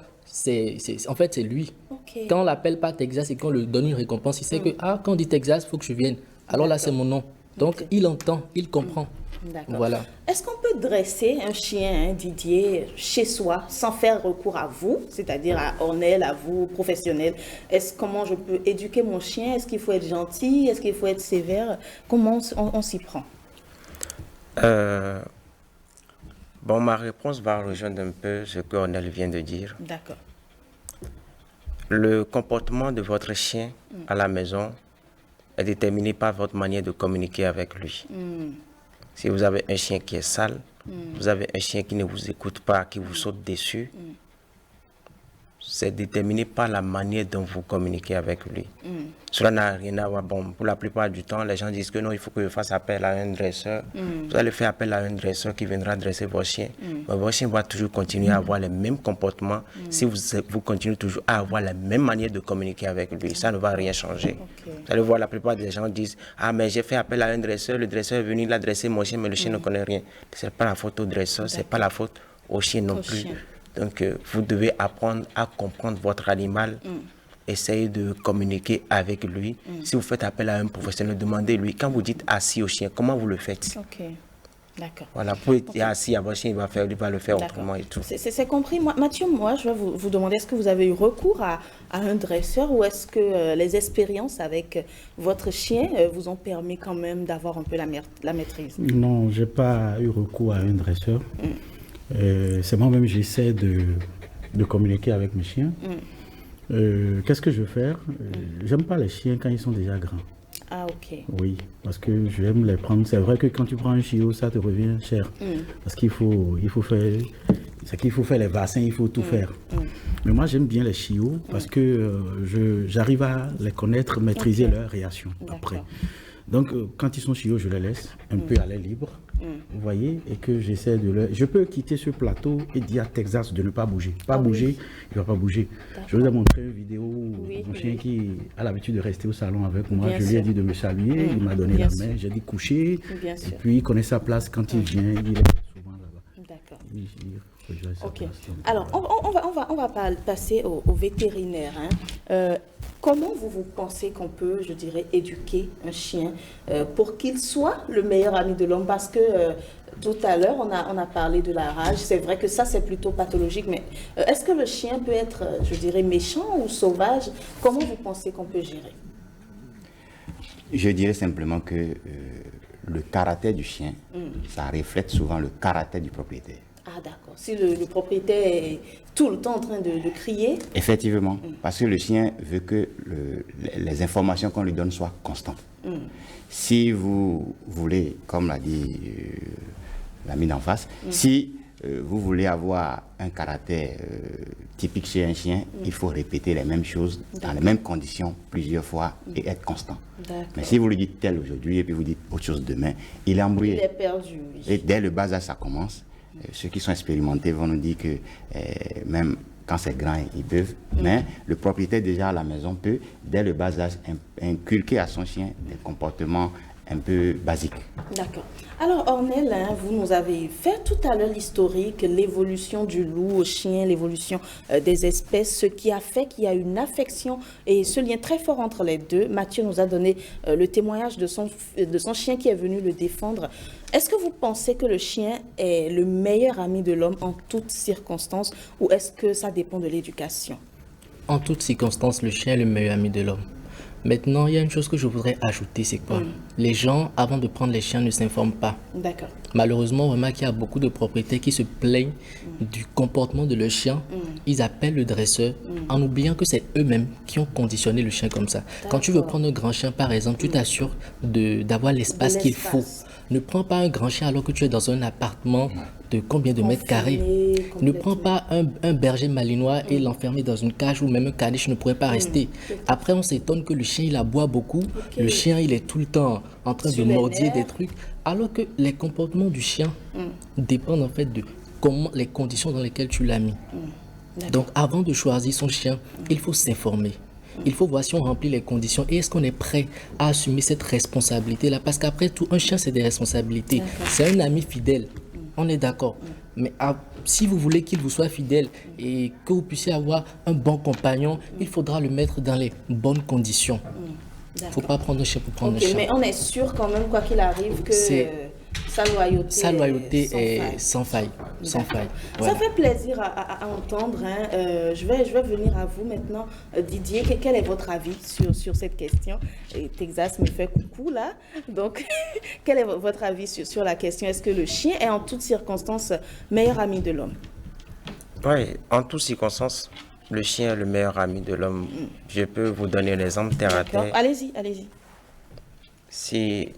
en fait, c'est lui. Okay. Quand on l'appelle pas Texas et qu'on lui donne une récompense, il sait que quand on dit Texas, il faut que je vienne. Alors là, c'est mon nom. Donc, il entend, il comprend. D'accord. Voilà. Est-ce qu'on peut dresser un chien, Didier, chez soi, sans faire recours à vous, c'est-à-dire à Ornel, à vous, professionnel? Comment je peux éduquer mon chien? Est-ce qu'il faut être gentil? Est-ce qu'il faut être sévère? Comment on s'y prend? Bon, ma réponse va rejoindre un peu ce que Ornel vient de dire. D'accord. Le comportement de votre chien à la maison est déterminé par votre manière de communiquer avec lui. Si vous avez un chien qui est sale, vous avez un chien qui ne vous écoute pas, qui vous saute dessus, c'est déterminé par la manière dont vous communiquez avec lui. Cela n'a rien à voir. Bon, pour la plupart du temps, les gens disent que non, il faut que je fasse appel à un dresseur. Vous allez faire appel à un dresseur qui viendra dresser vos chiens. Mais vos chiens vont toujours continuer à avoir les mêmes comportements si vous continuez toujours à avoir la même manière de communiquer avec lui. Ça ne va rien changer. Vous allez voir, la plupart des gens disent « Ah, mais j'ai fait appel à un dresseur, le dresseur est venu, il a dressé mon chien, mais le chien ne connaît rien. » Ce n'est pas la faute au dresseur, ce n'est pas la faute au chien non plus. Donc, vous devez apprendre à comprendre votre animal, essayer de communiquer avec lui. Si vous faites appel à un professionnel, demandez-lui. Quand vous dites assis au chien, comment vous le faites? Ok, d'accord. Voilà, pour être assis à votre chien, il va le faire autrement et tout. C'est compris. Mathieu, moi, je vais vous demander, est-ce que vous avez eu recours à un dresseur ou est-ce que les expériences avec votre chien vous ont permis quand même d'avoir un peu la maîtrise? Non, je n'ai pas eu recours à un dresseur. C'est moi-même, j'essaie de communiquer avec mes chiens. Qu'est-ce que je veux faire? J'aime pas les chiens quand ils sont déjà grands. Ah, ok. Oui, parce que j'aime les prendre. C'est vrai que quand tu prends un chiot, ça te revient cher. Parce qu'il faut faire les vaccins, il faut tout faire. Mais moi, j'aime bien les chiots parce que j'arrive à les connaître, maîtriser leurs réactions après. Donc, quand ils sont chiots, je les laisse un peu à l'air libre. Vous voyez, et que j'essaie de leur... Je peux quitter ce plateau et dire à Texas de ne pas bouger. Il ne va pas bouger. Je vous ai montré une vidéo où mon chien qui a l'habitude de rester au salon avec moi, je lui ai dit de me saluer, il m'a donné la main, j'ai dit coucher, et puis il connaît sa place quand il vient, il est souvent là-bas. D'accord. Ok. Alors, on va passer au vétérinaire. Comment vous pensez qu'on peut, je dirais, éduquer un chien pour qu'il soit le meilleur ami de l'homme? Parce que tout à l'heure, on a parlé de la rage. C'est vrai que ça, c'est plutôt pathologique. Mais est-ce que le chien peut être, je dirais, méchant ou sauvage? Comment vous pensez qu'on peut gérer? Je dirais simplement que le caractère du chien, ça reflète souvent le caractère du propriétaire. Ah d'accord. Si le propriétaire est tout le temps en train de crier. Effectivement, parce que le chien veut que les informations qu'on lui donne soient constantes. Si vous voulez, comme l'a dit l'ami d'en face, si vous voulez avoir un caractère typique chez un chien, il faut répéter les mêmes choses dans les mêmes conditions plusieurs fois et être constant. Mais si vous lui dites tel aujourd'hui et puis vous dites autre chose demain, il est embrouillé. Il est perdu. Oui. Et dès le bas âge, ça commence. Ceux qui sont expérimentés vont nous dire que même quand c'est grand, ils peuvent. Mais le propriétaire déjà à la maison peut, dès le bas âge, inculquer à son chien des comportements un peu basiques. D'accord. Alors, Ornel, vous nous avez fait tout à l'heure l'historique, l'évolution du loup au chien, l'évolution des espèces, ce qui a fait qu'il y a une affection et ce lien très fort entre les deux. Mathieu nous a donné le témoignage de son chien qui est venu le défendre. Est-ce que vous pensez que le chien est le meilleur ami de l'homme en toutes circonstances ou est-ce que ça dépend de l'éducation? En toutes circonstances, le chien est le meilleur ami de l'homme. Maintenant, il y a une chose que je voudrais ajouter, c'est quoi? Les gens, avant de prendre les chiens, ne s'informent pas. D'accord. Malheureusement, on remarque qu'il y a beaucoup de propriétaires qui se plaignent du comportement de leur chien. Ils appellent le dresseur en oubliant que c'est eux-mêmes qui ont conditionné le chien comme ça. Quand tu veux prendre un grand chien, par exemple, tu t'assures d'avoir l'espace qu'il faut. Ne prends pas un grand chien alors que tu es dans un appartement de combien de mètres carrés. Ne prends pas un berger malinois et l'enfermer dans une cage ou même un caniche ne pourrait pas rester. Après, on s'étonne que le chien, il aboie beaucoup. Le chien, il est tout le temps en train de mordiller des trucs. Alors que les comportements du chien dépendent en fait de comment, les conditions dans lesquelles tu l'as mis. Donc, avant de choisir son chien, il faut s'informer. Il faut voir si on remplit les conditions et est-ce qu'on est prêt à assumer cette responsabilité-là. Parce qu'après tout, un chien, c'est des responsabilités. C'est un ami fidèle. On est d'accord. Mais si vous voulez qu'il vous soit fidèle et que vous puissiez avoir un bon compagnon, il faudra le mettre dans les bonnes conditions. Il ne faut pas prendre un chien pour prendre un chien. Mais on est sûr quand même, quoi qu'il arrive, que sa loyauté est sans faille. Voilà. Ça fait plaisir à entendre. Je vais venir à vous maintenant. Didier, quel est votre avis sur cette question? Et Texas me fait coucou là. Donc, quel est votre avis sur la question? Est-ce que le chien est en toutes circonstances meilleur ami de l'homme? Oui, en toutes circonstances, le chien est le meilleur ami de l'homme. Je peux vous donner un exemple terre à terre. Allez-y. Si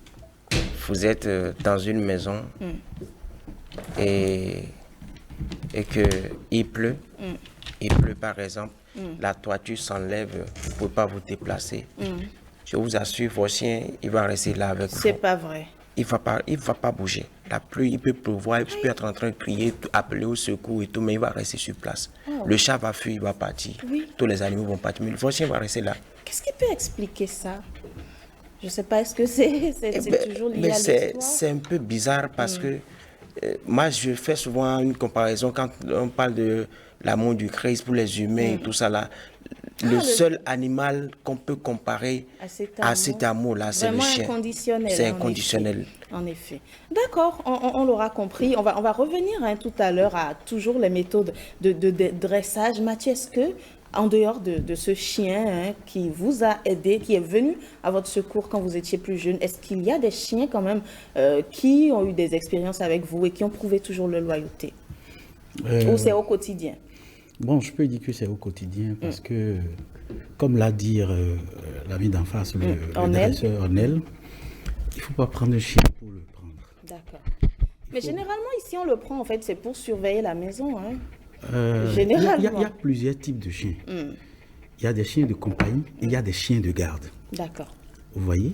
vous êtes dans une maison et qu'il pleut, par exemple, la toiture s'enlève, vous ne pouvez pas vous déplacer. Je vous assure, votre chien, il va rester là avec vous. C'est pas vrai. Il va pas bouger. La pluie, il peut pleuvoir, il peut être en train de crier, appeler au secours et tout, mais il va rester sur place. Le chat va fuir, il va partir. Tous les animaux vont partir, mais votre chien va rester là. Qu'est-ce qui peut expliquer ça? Je ne sais pas, est-ce que c'est toujours lié à l'histoire? C'est un peu bizarre parce que moi, je fais souvent une comparaison quand on parle de l'amour du Christ pour les humains et tout ça là. Le seul animal qu'on peut comparer à cet amour-là, c'est le chien. C'est inconditionnel. En effet. D'accord, on l'aura compris. On va revenir tout à l'heure à toujours les méthodes de dressage. Mathieu, est-ce que, en dehors de ce chien qui vous a aidé, qui est venu à votre secours quand vous étiez plus jeune, est-ce qu'il y a des chiens quand même qui ont eu des expériences avec vous et qui ont prouvé toujours leur loyauté? Ou c'est au quotidien? Bon, je peux dire que c'est au quotidien parce que, comme l'a dit l'ami d'en face, le dresseur Ornel, il ne faut pas prendre un chien pour le prendre. D'accord. Mais généralement, ici, on le prend, en fait, c'est pour surveiller la maison. Hein. Généralement. Il y a plusieurs types de chiens. Il y a des chiens de compagnie et il y a des chiens de garde. D'accord. Vous voyez?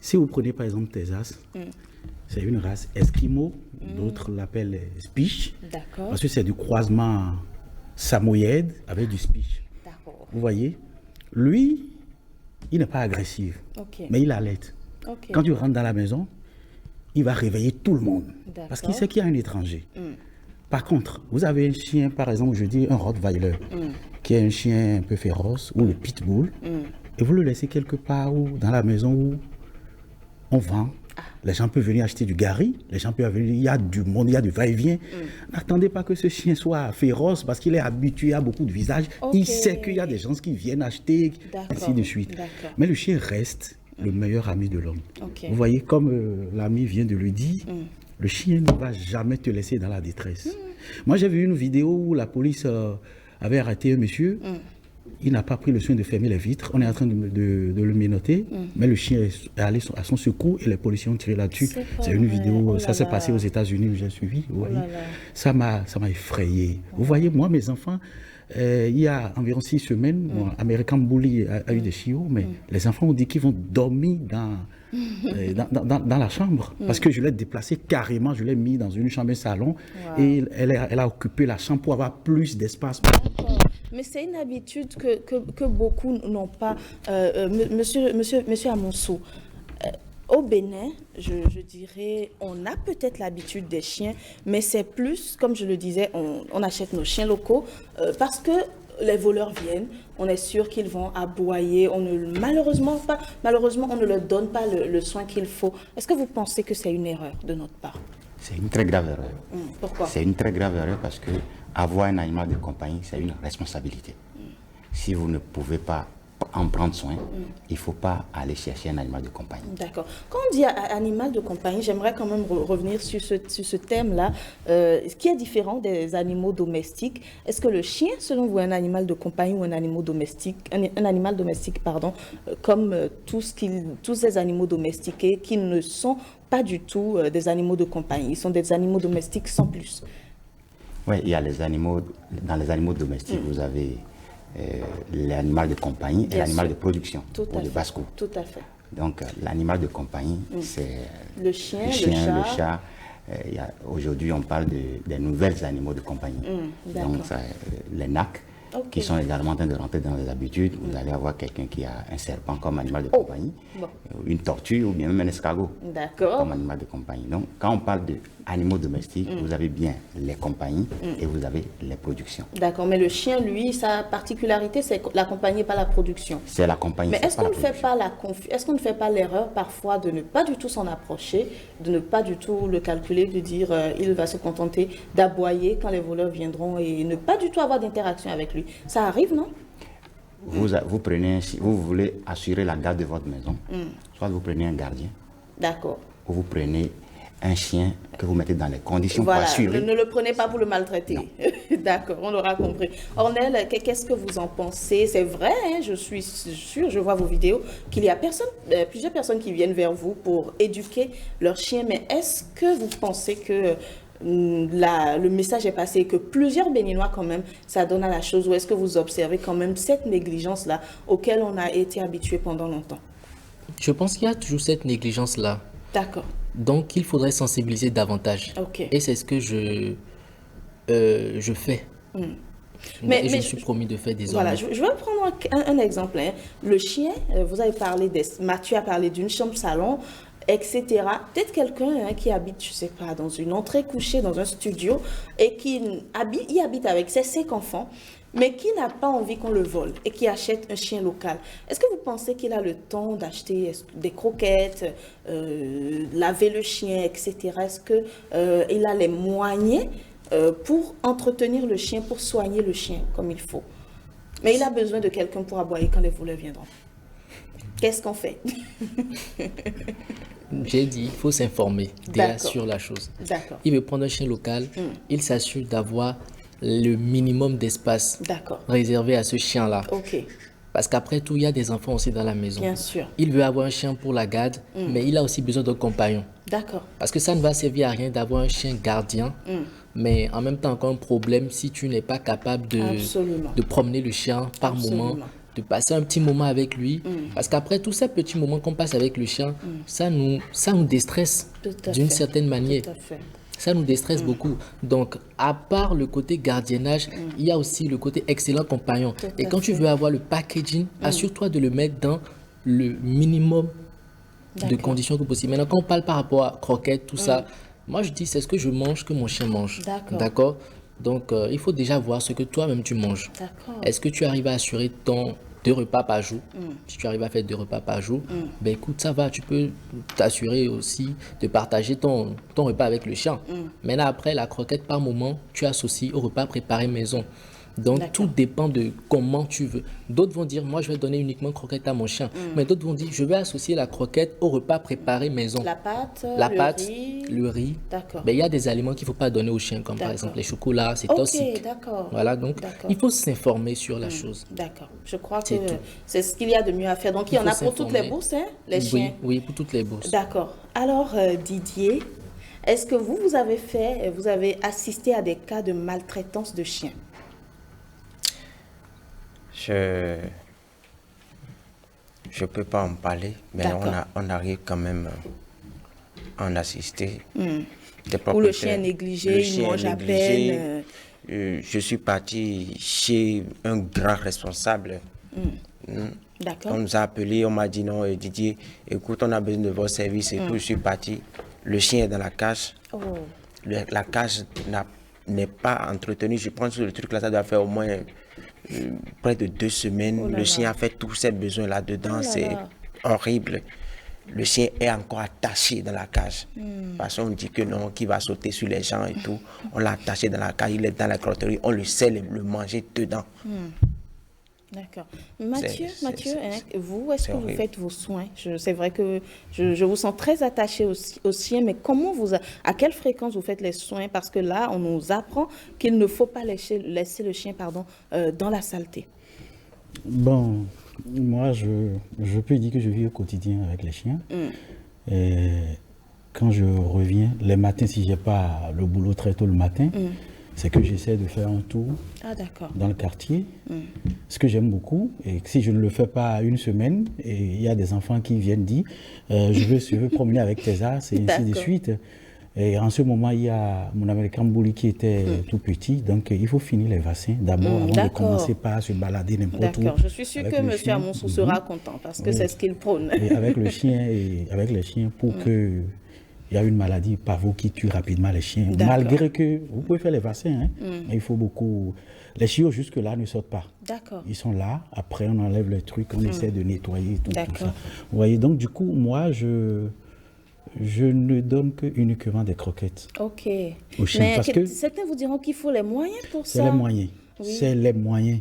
Si vous prenez par exemple Texas, c'est une race Esquimau, d'autres l'appellent Speech, parce que c'est du croisement samoyède avec du Speech. Vous voyez? Lui, il n'est pas agressif, mais il allait. Quand tu rentres dans la maison, il va réveiller tout le monde, parce qu'il sait qu'il y a un étranger. Par contre, vous avez un chien, par exemple, je dis un Rottweiler, qui est un chien un peu féroce, ou le Pitbull, et vous le laissez quelque part ou dans la maison où on vend. Les gens peuvent venir acheter du gari, les gens peuvent venir, il y a du monde, il y a du va-et-vient. N'attendez pas que ce chien soit féroce parce qu'il est habitué à beaucoup de visages. Il sait qu'il y a des gens qui viennent acheter, ainsi de suite. Mais le chien reste le meilleur ami de l'homme. Vous voyez, comme l'ami vient de le dire, le chien ne va jamais te laisser dans la détresse. Moi, j'ai vu une vidéo où la police avait arrêté un monsieur. Il n'a pas pris le soin de fermer les vitres. On est en train de le menotter, mais le chien est allé à son secours et les policiers ont tiré là-dessus. C'est une vidéo, ça s'est passé aux États-Unis où j'ai suivi. Vous voyez. Ça m'a effrayé. Vous voyez, moi, mes enfants, il y a environ 6 semaines, mon American Bully a eu des chiots, mais les enfants ont dit qu'ils vont dormir dans la chambre parce que je l'ai déplacé carrément, je l'ai mis dans une chambre, un salon, et elle a occupé la chambre pour avoir plus d'espace. Mais c'est une habitude que beaucoup n'ont pas. Monsieur Amonso, au Bénin, je dirais, on a peut-être l'habitude des chiens, mais c'est plus, comme je le disais, on achète nos chiens locaux parce que les voleurs viennent, on est sûr qu'ils vont aboyer, malheureusement, on ne leur donne pas le soin qu'il faut. Est-ce que vous pensez que c'est une erreur de notre part? C'est une très grave erreur. Pourquoi? C'est une très grave erreur parce que avoir un animal de compagnie, c'est une responsabilité. Si vous ne pouvez pas en prendre soin, il ne faut pas aller chercher un animal de compagnie. D'accord. Quand on dit animal de compagnie, j'aimerais quand même revenir sur ce thème-là, qui est différent des animaux domestiques. Est-ce que le chien, selon vous, est un animal de compagnie ou un animal domestique, comme tous ces animaux domestiqués qui ne sont pas du tout des animaux de compagnie, ils sont des animaux domestiques sans plus? Oui, il y a les animaux, dans les animaux domestiques, vous avez l'animal de compagnie et l'animal de production, pour le basse-cour. Tout à fait. Donc, l'animal de compagnie, c'est le chien, le chat. Aujourd'hui, on parle des nouvelles animaux de compagnie. Donc, les nacs, qui sont également en train de rentrer dans les habitudes. Vous allez avoir quelqu'un qui a un serpent comme animal de compagnie, une tortue ou bien même un escargot comme animal de compagnie. Donc, quand on parle d'animaux domestiques, vous avez bien les compagnies et vous avez les productions. D'accord, mais le chien, lui, sa particularité, c'est la compagnie et pas la production. C'est la compagnie. Mais est-ce qu'on ne fait pas l'erreur parfois de ne pas du tout s'en approcher, de ne pas du tout le calculer, de dire il va se contenter d'aboyer quand les voleurs viendront et ne pas du tout avoir d'interaction avec lui? Ça arrive, non? Vous prenez, si vous voulez assurer la garde de votre maison, soit vous prenez un gardien, d'accord, ou vous prenez un chien que vous mettez dans les conditions pour assurer. Ne le prenez pas pour le maltraiter. D'accord, on l'aura compris. Ornel, qu'est-ce que vous en pensez? C'est vrai, hein, je suis sûre, je vois vos vidéos, qu'il y a plusieurs personnes qui viennent vers vous pour éduquer leur chien, mais est-ce que vous pensez que le message est passé et que plusieurs Béninois quand même s'adonnent à la chose, ou est-ce que vous observez quand même cette négligence-là auquel on a été habitué pendant longtemps? Je pense qu'il y a toujours cette négligence-là. D'accord. Donc, il faudrait sensibiliser davantage. Et c'est ce que je fais. Mais je me suis promis de faire désormais. Voilà, je vais prendre un exemple. Hein. Le chien, vous avez parlé Mathieu a parlé d'une chambre-salon, etc. Peut-être quelqu'un qui habite, je ne sais pas, dans une entrée couchée, dans un studio, et qui habite avec ses 5 enfants, mais qui n'a pas envie qu'on le vole et qui achète un chien local. Est-ce que vous pensez qu'il a le temps d'acheter des croquettes, laver le chien, etc. Est-ce qu'il a les moyens pour entretenir le chien, pour soigner le chien comme il faut? Mais il a besoin de quelqu'un pour aboyer quand les voleurs viendront. Qu'est-ce qu'on fait? J'ai dit, il faut s'informer déjà sur la chose. Il veut prendre un chien local, il s'assure d'avoir le minimum d'espace réservé à ce chien-là. Ok. Parce qu'après tout, il y a des enfants aussi dans la maison. Bien sûr. Il veut avoir un chien pour la garde, mais il a aussi besoin d'un compagnon. D'accord. Parce que ça ne va servir à rien d'avoir un chien gardien, mais en même temps, encore un problème si tu n'es pas capable de promener le chien par moment, de passer un petit moment avec lui. Parce qu'après tous ces petits moments qu'on passe avec le chien, ça nous déstresse d'une certaine manière. Tout à fait. Ça nous déstresse beaucoup. Donc, à part le côté gardiennage, il y a aussi le côté excellent compagnon. Et quand tu veux avoir le packaging, assure-toi de le mettre dans le minimum de conditions que possible. Maintenant, quand on parle par rapport à croquettes, tout ça, moi je dis c'est ce que je mange que mon chien mange. D'accord. Donc, il faut déjà voir ce que toi-même tu manges. Est-ce que tu arrives à assurer ton 2 repas par jour? Si tu arrives à faire 2 repas par jour, ben écoute, ça va, tu peux t'assurer aussi de partager ton repas avec le chien. Maintenant, après, la croquette par moment, tu associes au repas préparé maison. Donc, tout dépend de comment tu veux. D'autres vont dire, moi, je vais donner uniquement croquette à mon chien. Mais d'autres vont dire, je vais associer la croquette au repas préparé maison. La pâte, le riz. D'accord. Ben, il y a des aliments qu'il ne faut pas donner aux chiens, comme par exemple les chocolats, c'est toxique. D'accord. Voilà, donc il faut s'informer sur la chose. D'accord. Je crois que c'est ce qu'il y a de mieux à faire. Donc, il y en a pour toutes les bourses, hein, les chiens? Oui, pour toutes les bourses. D'accord. Alors, Didier, est-ce que vous avez assisté à des cas de maltraitance de chiens? Je ne peux pas en parler, mais on arrive quand même à en assister. Ou le chien négligé, il mange à peine. Je suis parti chez un grand responsable. D'accord. On nous a appelé, on m'a dit non, Didier, écoute, on a besoin de vos services et tout. Je suis parti. Le chien est dans la cage. La cage n'est pas entretenue. Je pense que le truc là, ça doit faire au moins près de 2 semaines. Le chien a fait tous ses besoins là-dedans. C'est horrible. Le chien est encore attaché dans la cage. Parce qu'on dit que non, qu'il va sauter sur les gens et tout. On l'a attaché dans la cage, il est dans la crotterie. On le sait le manger dedans. D'accord. Mathieu, vous, est-ce que vous faites vos soins? C'est vrai que je vous sens très attaché au chien, mais à quelle fréquence vous faites les soins? Parce que là, on nous apprend qu'il ne faut pas laisser le chien dans la saleté. Bon, moi, je peux dire que je vis au quotidien avec les chiens. Et quand je reviens, les matins, si je n'ai pas le boulot très tôt le matin, c'est que j'essaie de faire un tour dans le quartier, ce que j'aime beaucoup. Et si je ne le fais pas une semaine, et il y a des enfants qui viennent dire je veux promener avec Tessa, c'est ainsi de suite. Et en ce moment, il y a mon américain Bouli qui était tout petit, donc il faut finir les vaccins d'abord avant de commencer par se balader n'importe où. D'accord, je suis sûre que M. Amonsou sera content parce que c'est ce qu'il prône. Et avec le chien et avec les chiens, pour que il y a une maladie parvo qui tue rapidement les chiens. Malgré que vous pouvez faire les vaccins, mais il faut beaucoup. Les chiots jusque-là ne sortent pas. D'accord. Ils sont là. Après, on enlève les trucs, on essaie de nettoyer tout ça. Vous voyez, donc du coup, moi, je ne donne que uniquement des croquettes. Ok. Aux chiens, mais parce que certains vous diront qu'il faut les moyens pour ça. C'est les moyens. Oui. C'est les moyens.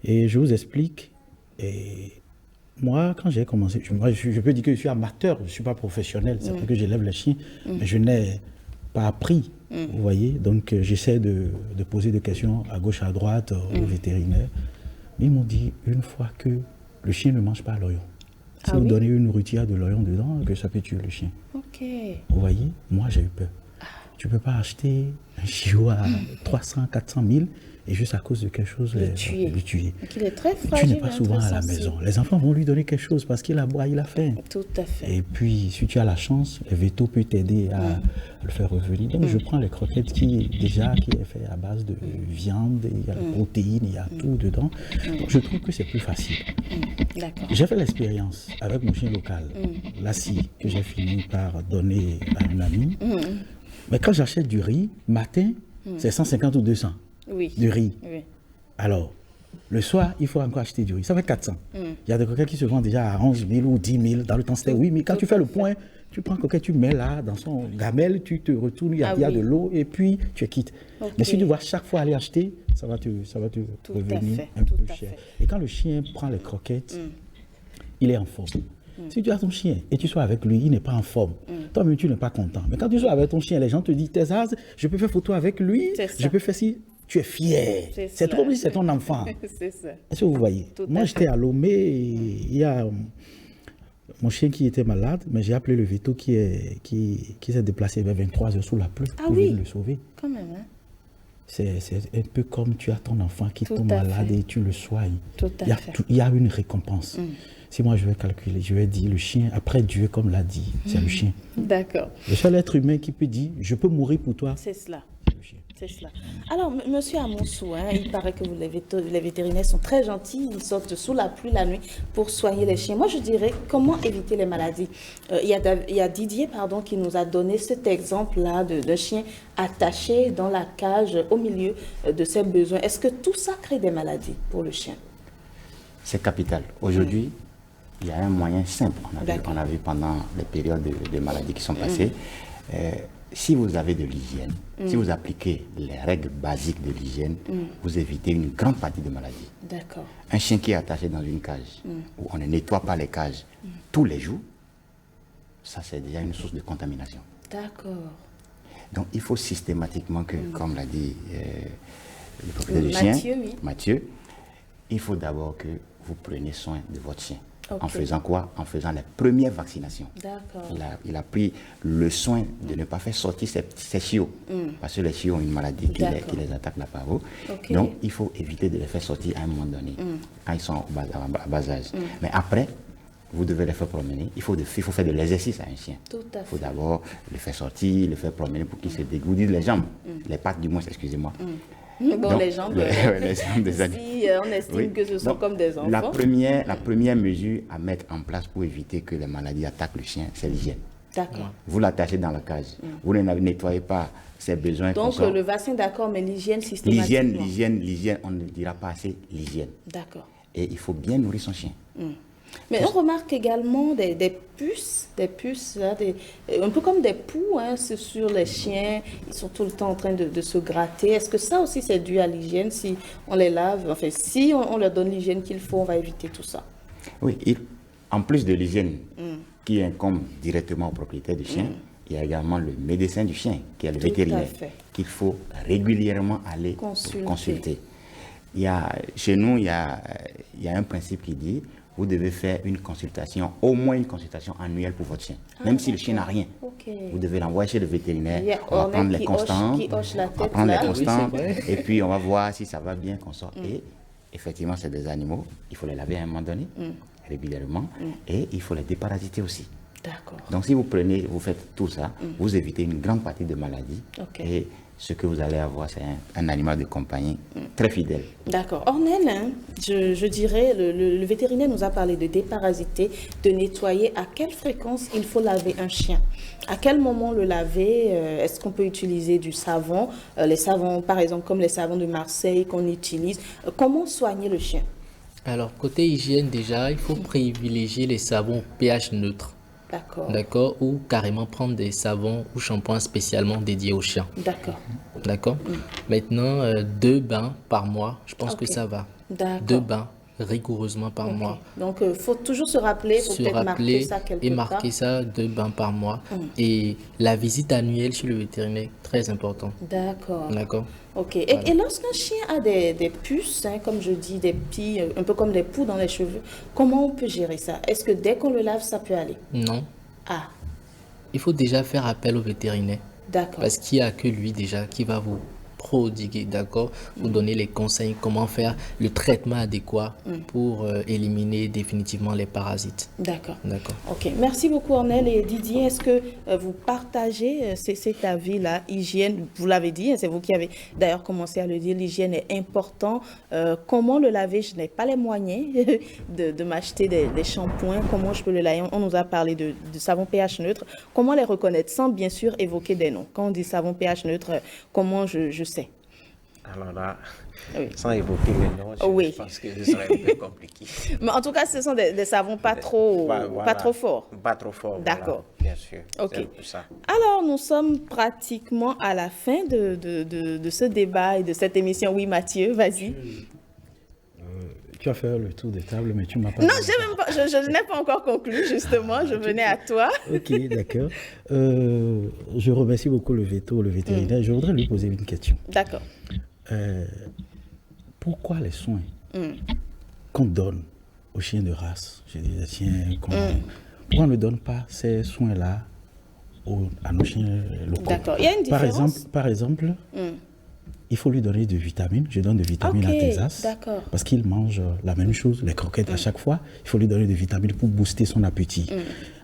Et je vous explique. Et moi, quand j'ai commencé, je peux dire que je suis amateur, je ne suis pas professionnel. C'est vrai que j'élève les chiens, mais je n'ai pas appris. Vous voyez, donc j'essaie de poser des questions à gauche, à droite, aux vétérinaires. Mais ils m'ont dit une fois que le chien ne mange pas l'oignon. Si vous donnez une routière de l'oignon dedans, que ça peut tuer le chien. Ok. Vous voyez, moi j'ai eu peur. Tu ne peux pas acheter un chiot à 300, 400 000 et juste à cause de quelque chose, le tuer. Donc il est très fragile. Tu n'es pas souvent à la maison. Les enfants vont lui donner quelque chose parce qu'il a boit, il a faim. Tout à fait. Et puis, si tu as la chance, le veto peut t'aider à le faire revenir. Donc, je prends les croquettes qui est fait à base de viande, il y a la protéine, il y a tout dedans. Donc, je trouve que c'est plus facile. J'ai fait l'expérience avec mon chien local, Lassie, que j'ai fini par donner à une amie. Mais quand j'achète du riz, matin, c'est 150 ou 200. De riz. Oui. Alors, le soir, il faut encore acheter du riz. Ça fait 400. Il y a des coquettes qui se vendent déjà à 11 000 ou 10 000. Dans le temps, c'était 8 000. Quand tu fais le point, tu prends coquette, tu mets là, dans son gamelle, tu te retournes, il y a de l'eau, et puis tu es quitte. Mais si tu dois chaque fois aller acheter, ça va te revenir un peu cher. Et quand le chien prend les croquettes, il est en forme. Si tu as ton chien et tu sois avec lui, il n'est pas en forme. Toi-même, tu n'es pas content. Mais quand tu sois avec ton chien, les gens te disent, Tessa, je peux faire photo avec lui, je peux faire ci. tu es fier. C'est trop bien, c'est ton enfant. C'est ça. Est-ce que vous voyez? Moi, j'étais à Lomé et il y a mon chien qui était malade, mais j'ai appelé le veto qui s'est déplacé vers 23h sous la pluie pour venir le sauver. Quand même, hein? C'est un peu comme tu as ton enfant qui tombe malade et tu le soignes. Il y a une récompense. Si moi je vais calculer, je vais dire le chien, après Dieu, comme l'a dit, c'est le chien. D'accord. Le seul être humain qui peut dire, je peux mourir pour toi. C'est cela. C'est cela. Alors, monsieur Amonsou, il paraît que les vétérinaires sont très gentils, ils sortent sous la pluie la nuit pour soigner les chiens. Moi, je dirais, comment éviter les maladies? Il y a Didier qui nous a donné cet exemple-là d'un chien attaché dans la cage au milieu de ses besoins. Est-ce que tout ça crée des maladies pour le chien? C'est capital. Aujourd'hui, il y a un moyen simple qu'on a vu pendant les périodes de maladies qui sont passées. Si vous avez de l'hygiène, si vous appliquez les règles basiques de l'hygiène, vous évitez une grande partie de maladies. D'accord. Un chien qui est attaché dans une cage, où on ne nettoie pas les cages tous les jours, ça c'est déjà une source de contamination. D'accord. Donc il faut systématiquement que, comme l'a dit le propriétaire du chien, Mathieu, il faut d'abord que vous preniez soin de votre chien. Okay. En faisant quoi? En faisant les premières vaccinations. Il a pris le soin de ne pas faire sortir ses chiots. Parce que les chiots ont une maladie qui les attaque la paro. Okay. Donc, il faut éviter de les faire sortir à un moment donné, quand ils sont à bas âge. Mais après, vous devez les faire promener. Il faut faire de l'exercice à un chien. Il faut d'abord le faire sortir, le faire promener pour qu'il se dégourdisse les jambes. Les pattes du moins, excusez-moi. Bon, donc, les jambes, les jambes des si on estime que ce sont comme des enfants. La première mesure à mettre en place pour éviter que les maladies attaquent le chien, c'est l'hygiène. D'accord. Vous l'attachez dans la cage. Vous ne nettoyez pas ses besoins. Donc le vaccin, d'accord, mais l'hygiène systématiquement. L'hygiène, on ne dira pas assez l'hygiène. D'accord. Et il faut bien nourrir son chien. Mais on remarque également des puces là, un peu comme des poux sur les chiens. Ils sont tout le temps en train de se gratter. Est-ce que ça aussi c'est dû à l'hygiène? Si on les lave, enfin si on leur donne l'hygiène qu'il faut, on va éviter tout ça. Oui, en plus de l'hygiène qui incombe directement au propriétaire du chien, il y a également le médecin du chien, qui est le vétérinaire, qu'il faut régulièrement aller consulter. Chez nous, il y a un principe qui dit: vous devez faire au moins une consultation annuelle pour votre chien. Même si le chien n'a rien, vous devez l'envoyer chez le vétérinaire, on va prendre les constantes, et puis on va voir si ça va bien qu'on sort. Et effectivement, c'est des animaux, il faut les laver à un moment donné, régulièrement, et il faut les déparasiter aussi. D'accord. Donc si vous faites tout ça, vous évitez une grande partie de maladies. Et ce que vous allez avoir, c'est un animal de compagnie très fidèle. D'accord. Ornel, je dirais, le vétérinaire nous a parlé de déparasiter, de nettoyer. À quelle fréquence il faut laver un chien? À quel moment le laver? Est-ce qu'on peut utiliser du savon? Les savons, par exemple, comme les savons de Marseille qu'on utilise. Comment soigner le chien? Alors, côté hygiène, déjà, il faut privilégier les savons pH neutre. D'accord. Ou carrément prendre des savons ou shampoings spécialement dédiés aux chiens. D'accord. Maintenant, 2 bains par mois, je pense que ça va. 2 bains rigoureusement par mois. Donc, il faut toujours se rappeler, marquer ça quelque part. Et marquer ça 2 bains par mois. Et la visite annuelle chez le vétérinaire, très important. D'accord. Ok. Voilà. Et lorsqu'un chien a des puces, comme je dis, des petits, un peu comme des poux dans les cheveux, comment on peut gérer ça? Est-ce que dès qu'on le lave, ça peut aller? Non. Il faut déjà faire appel au vétérinaire. D'accord. Parce qu'il n'y a que lui déjà qui va vous prodiguer, d'accord, vous donner les conseils, comment faire le traitement adéquat pour éliminer définitivement les parasites. D'accord. Ok, merci beaucoup Ornel. Et Didier, est-ce que vous partagez cet avis-là, hygiène, vous l'avez dit, c'est vous qui avez d'ailleurs commencé à le dire, l'hygiène est important. Comment le laver? Je n'ai pas les moyens de m'acheter des shampoings. Comment je peux le laver? On nous a parlé de savon pH neutre. Comment les reconnaître sans bien sûr évoquer des noms? Quand on dit savon pH neutre, comment je sais? Alors là, sans évoquer les noms, je pense que ce serait un peu compliqué. Mais en tout cas, ce sont des savons pas trop forts. Pas trop forts. D'accord. Voilà, bien sûr. Ok. Ça. Alors, nous sommes pratiquement à la fin de ce débat et de cette émission. Oui, Mathieu, vas-y. Tu as fait le tour des tables, mais tu m'as pas... Non, je n'ai pas encore conclu, justement. Je venais à toi. Ok, d'accord. Je remercie beaucoup le vétérinaire. Je voudrais lui poser une question. D'accord. pourquoi les soins qu'on donne aux chiens de race, les chiens pourquoi on ne donne pas ces soins-là à nos chiens locaux? D'accord. Il y a une différence. Par exemple, il faut lui donner des vitamines. Je donne des vitamines à Texas. Parce qu'il mange la même chose, les croquettes à chaque fois. Il faut lui donner des vitamines pour booster son appétit.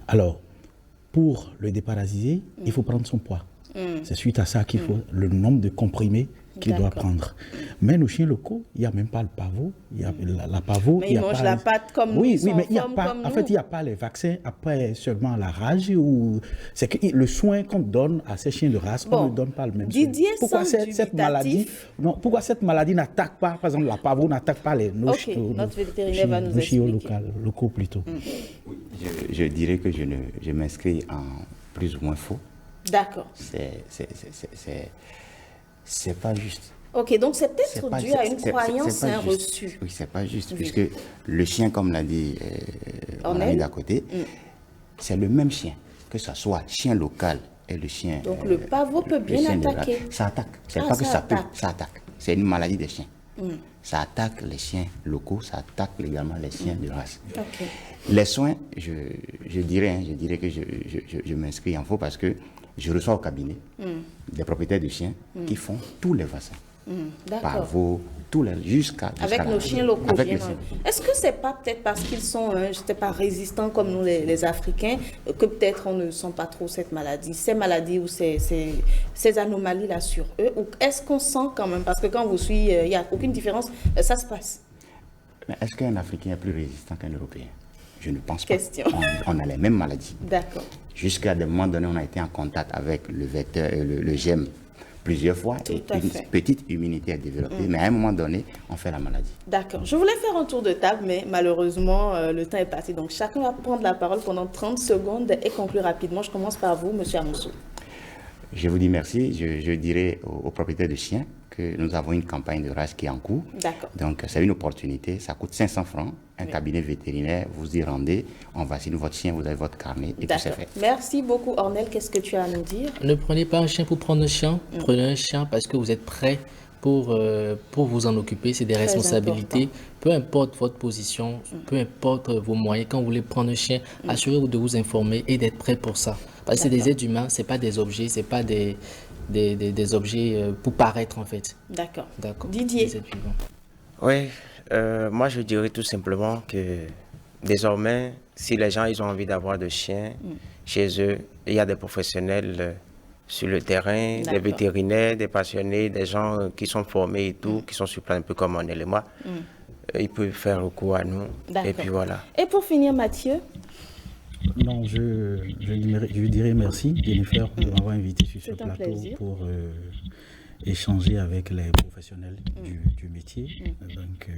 Alors, pour le déparasiter, il faut prendre son poids. C'est suite à ça qu'il faut le nombre de comprimés qu'il doit prendre. Mais nos chiens locaux, il n'y a même pas le pavot. Il y a la pavot. Mais ils mangent la pâte comme nous. Oui, mais il y a pas. En fait, il n'y a pas les vaccins après seulement la rage. C'est que le soin qu'on donne à ces chiens de race, on ne donne pas le même soin. Pourquoi pourquoi cette maladie n'attaque pas, par exemple, la pavot n'attaque pas notre vétérinaire va nous expliquer. Locaux plutôt. Je dirais que je m'inscris en plus ou moins faux. D'accord. C'est pas juste. Ok, donc c'est peut-être dû à une croyance reçue. Oui, c'est pas juste, puisque le chien, comme l'a dit mon ami d'à côté, c'est le même chien, que ce soit chien local et le chien. Donc le pavot peut bien attaquer. Ça attaque. C'est pas que ça peut, ça attaque. C'est une maladie des chiens. Ça attaque les chiens locaux, ça attaque également les chiens de race. Okay. Les soins, je dirais que je m'inscris en faux parce que je reçois au cabinet des propriétaires de chiens qui font tous les vaccins. Pavot, jusqu'à avec nos chiens locaux. Est-ce que c'est pas peut-être parce qu'ils sont, résistants comme nous les Africains, que peut-être on ne sent pas trop ces maladies ou ces anomalies-là sur eux? Ou est-ce qu'on sent quand même, parce que quand vous suivez, il n'y a aucune différence, ça se passe. Mais est-ce qu'un Africain est plus résistant qu'un Européen? Je ne pense pas. On a les mêmes maladies. D'accord. Jusqu'à des moments donnés, on a été en contact avec le vecteur, le germe plusieurs fois et une petite immunité est développée, mais à un moment donné, on fait la maladie. D'accord. Je voulais faire un tour de table, mais malheureusement, le temps est passé. Donc, chacun va prendre la parole pendant 30 secondes et conclure rapidement. Je commence par vous, M. Amoussou. Je vous dis merci. Je dirais aux propriétaires de chiens que nous avons une campagne de race qui est en cours. D'accord. Donc, c'est une opportunité. Ça coûte 500 francs. Un cabinet vétérinaire, vous y rendez, on vaccine votre chien, vous avez votre carnet et tout c'est fait. Merci beaucoup, Ornel. Qu'est-ce que tu as à nous dire? Ne prenez pas un chien pour prendre un chien. Prenez un chien parce que vous êtes prêt pour vous en occuper. C'est des responsabilités. Peu importe votre position, peu importe vos moyens. Quand vous voulez prendre un chien, assurez-vous de vous informer et d'être prêt pour ça. Parce que c'est des êtres humains, ce n'est pas des objets, ce n'est pas des objets pour paraître en fait. D'accord. Didier. Oui, moi je dirais tout simplement que désormais, si les gens ils ont envie d'avoir de chiens chez eux, il y a des professionnels sur le terrain, des vétérinaires, des passionnés, des gens qui sont formés et tout, qui sont sur place un peu comme on est et moi. Ils peuvent faire recours à nous. Et puis voilà. Et pour finir, Mathieu? Non, je dirais merci, Jennifer, de m'avoir invité sur ce plateau pour échanger avec les professionnels du métier. Donc,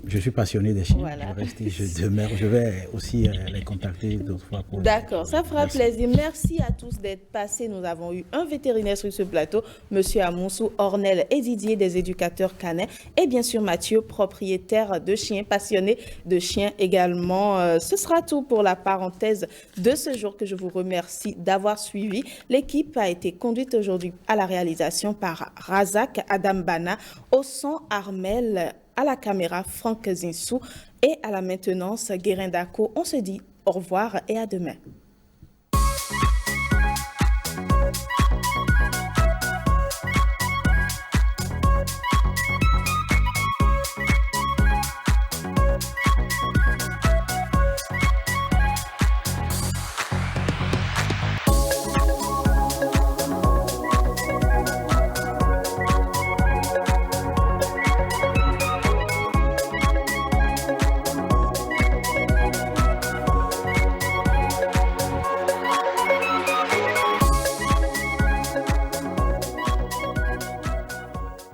je suis passionné des chiens. Voilà. Je vais aussi les contacter d'autres fois. D'accord, ça fera plaisir. Merci à tous d'être passés. Nous avons eu un vétérinaire sur ce plateau, M. Amoussou, Ornel et Didier, des éducateurs canins, et bien sûr Mathieu, propriétaire de chiens, passionné de chiens également. Ce sera tout pour la parenthèse de ce jour que je vous remercie d'avoir suivi. L'équipe a été conduite aujourd'hui à la réalisation par Razak Adambana, au son Armel, à la caméra Franck Zinsou et à la maintenance Guérin Dako. On se dit au revoir et à demain.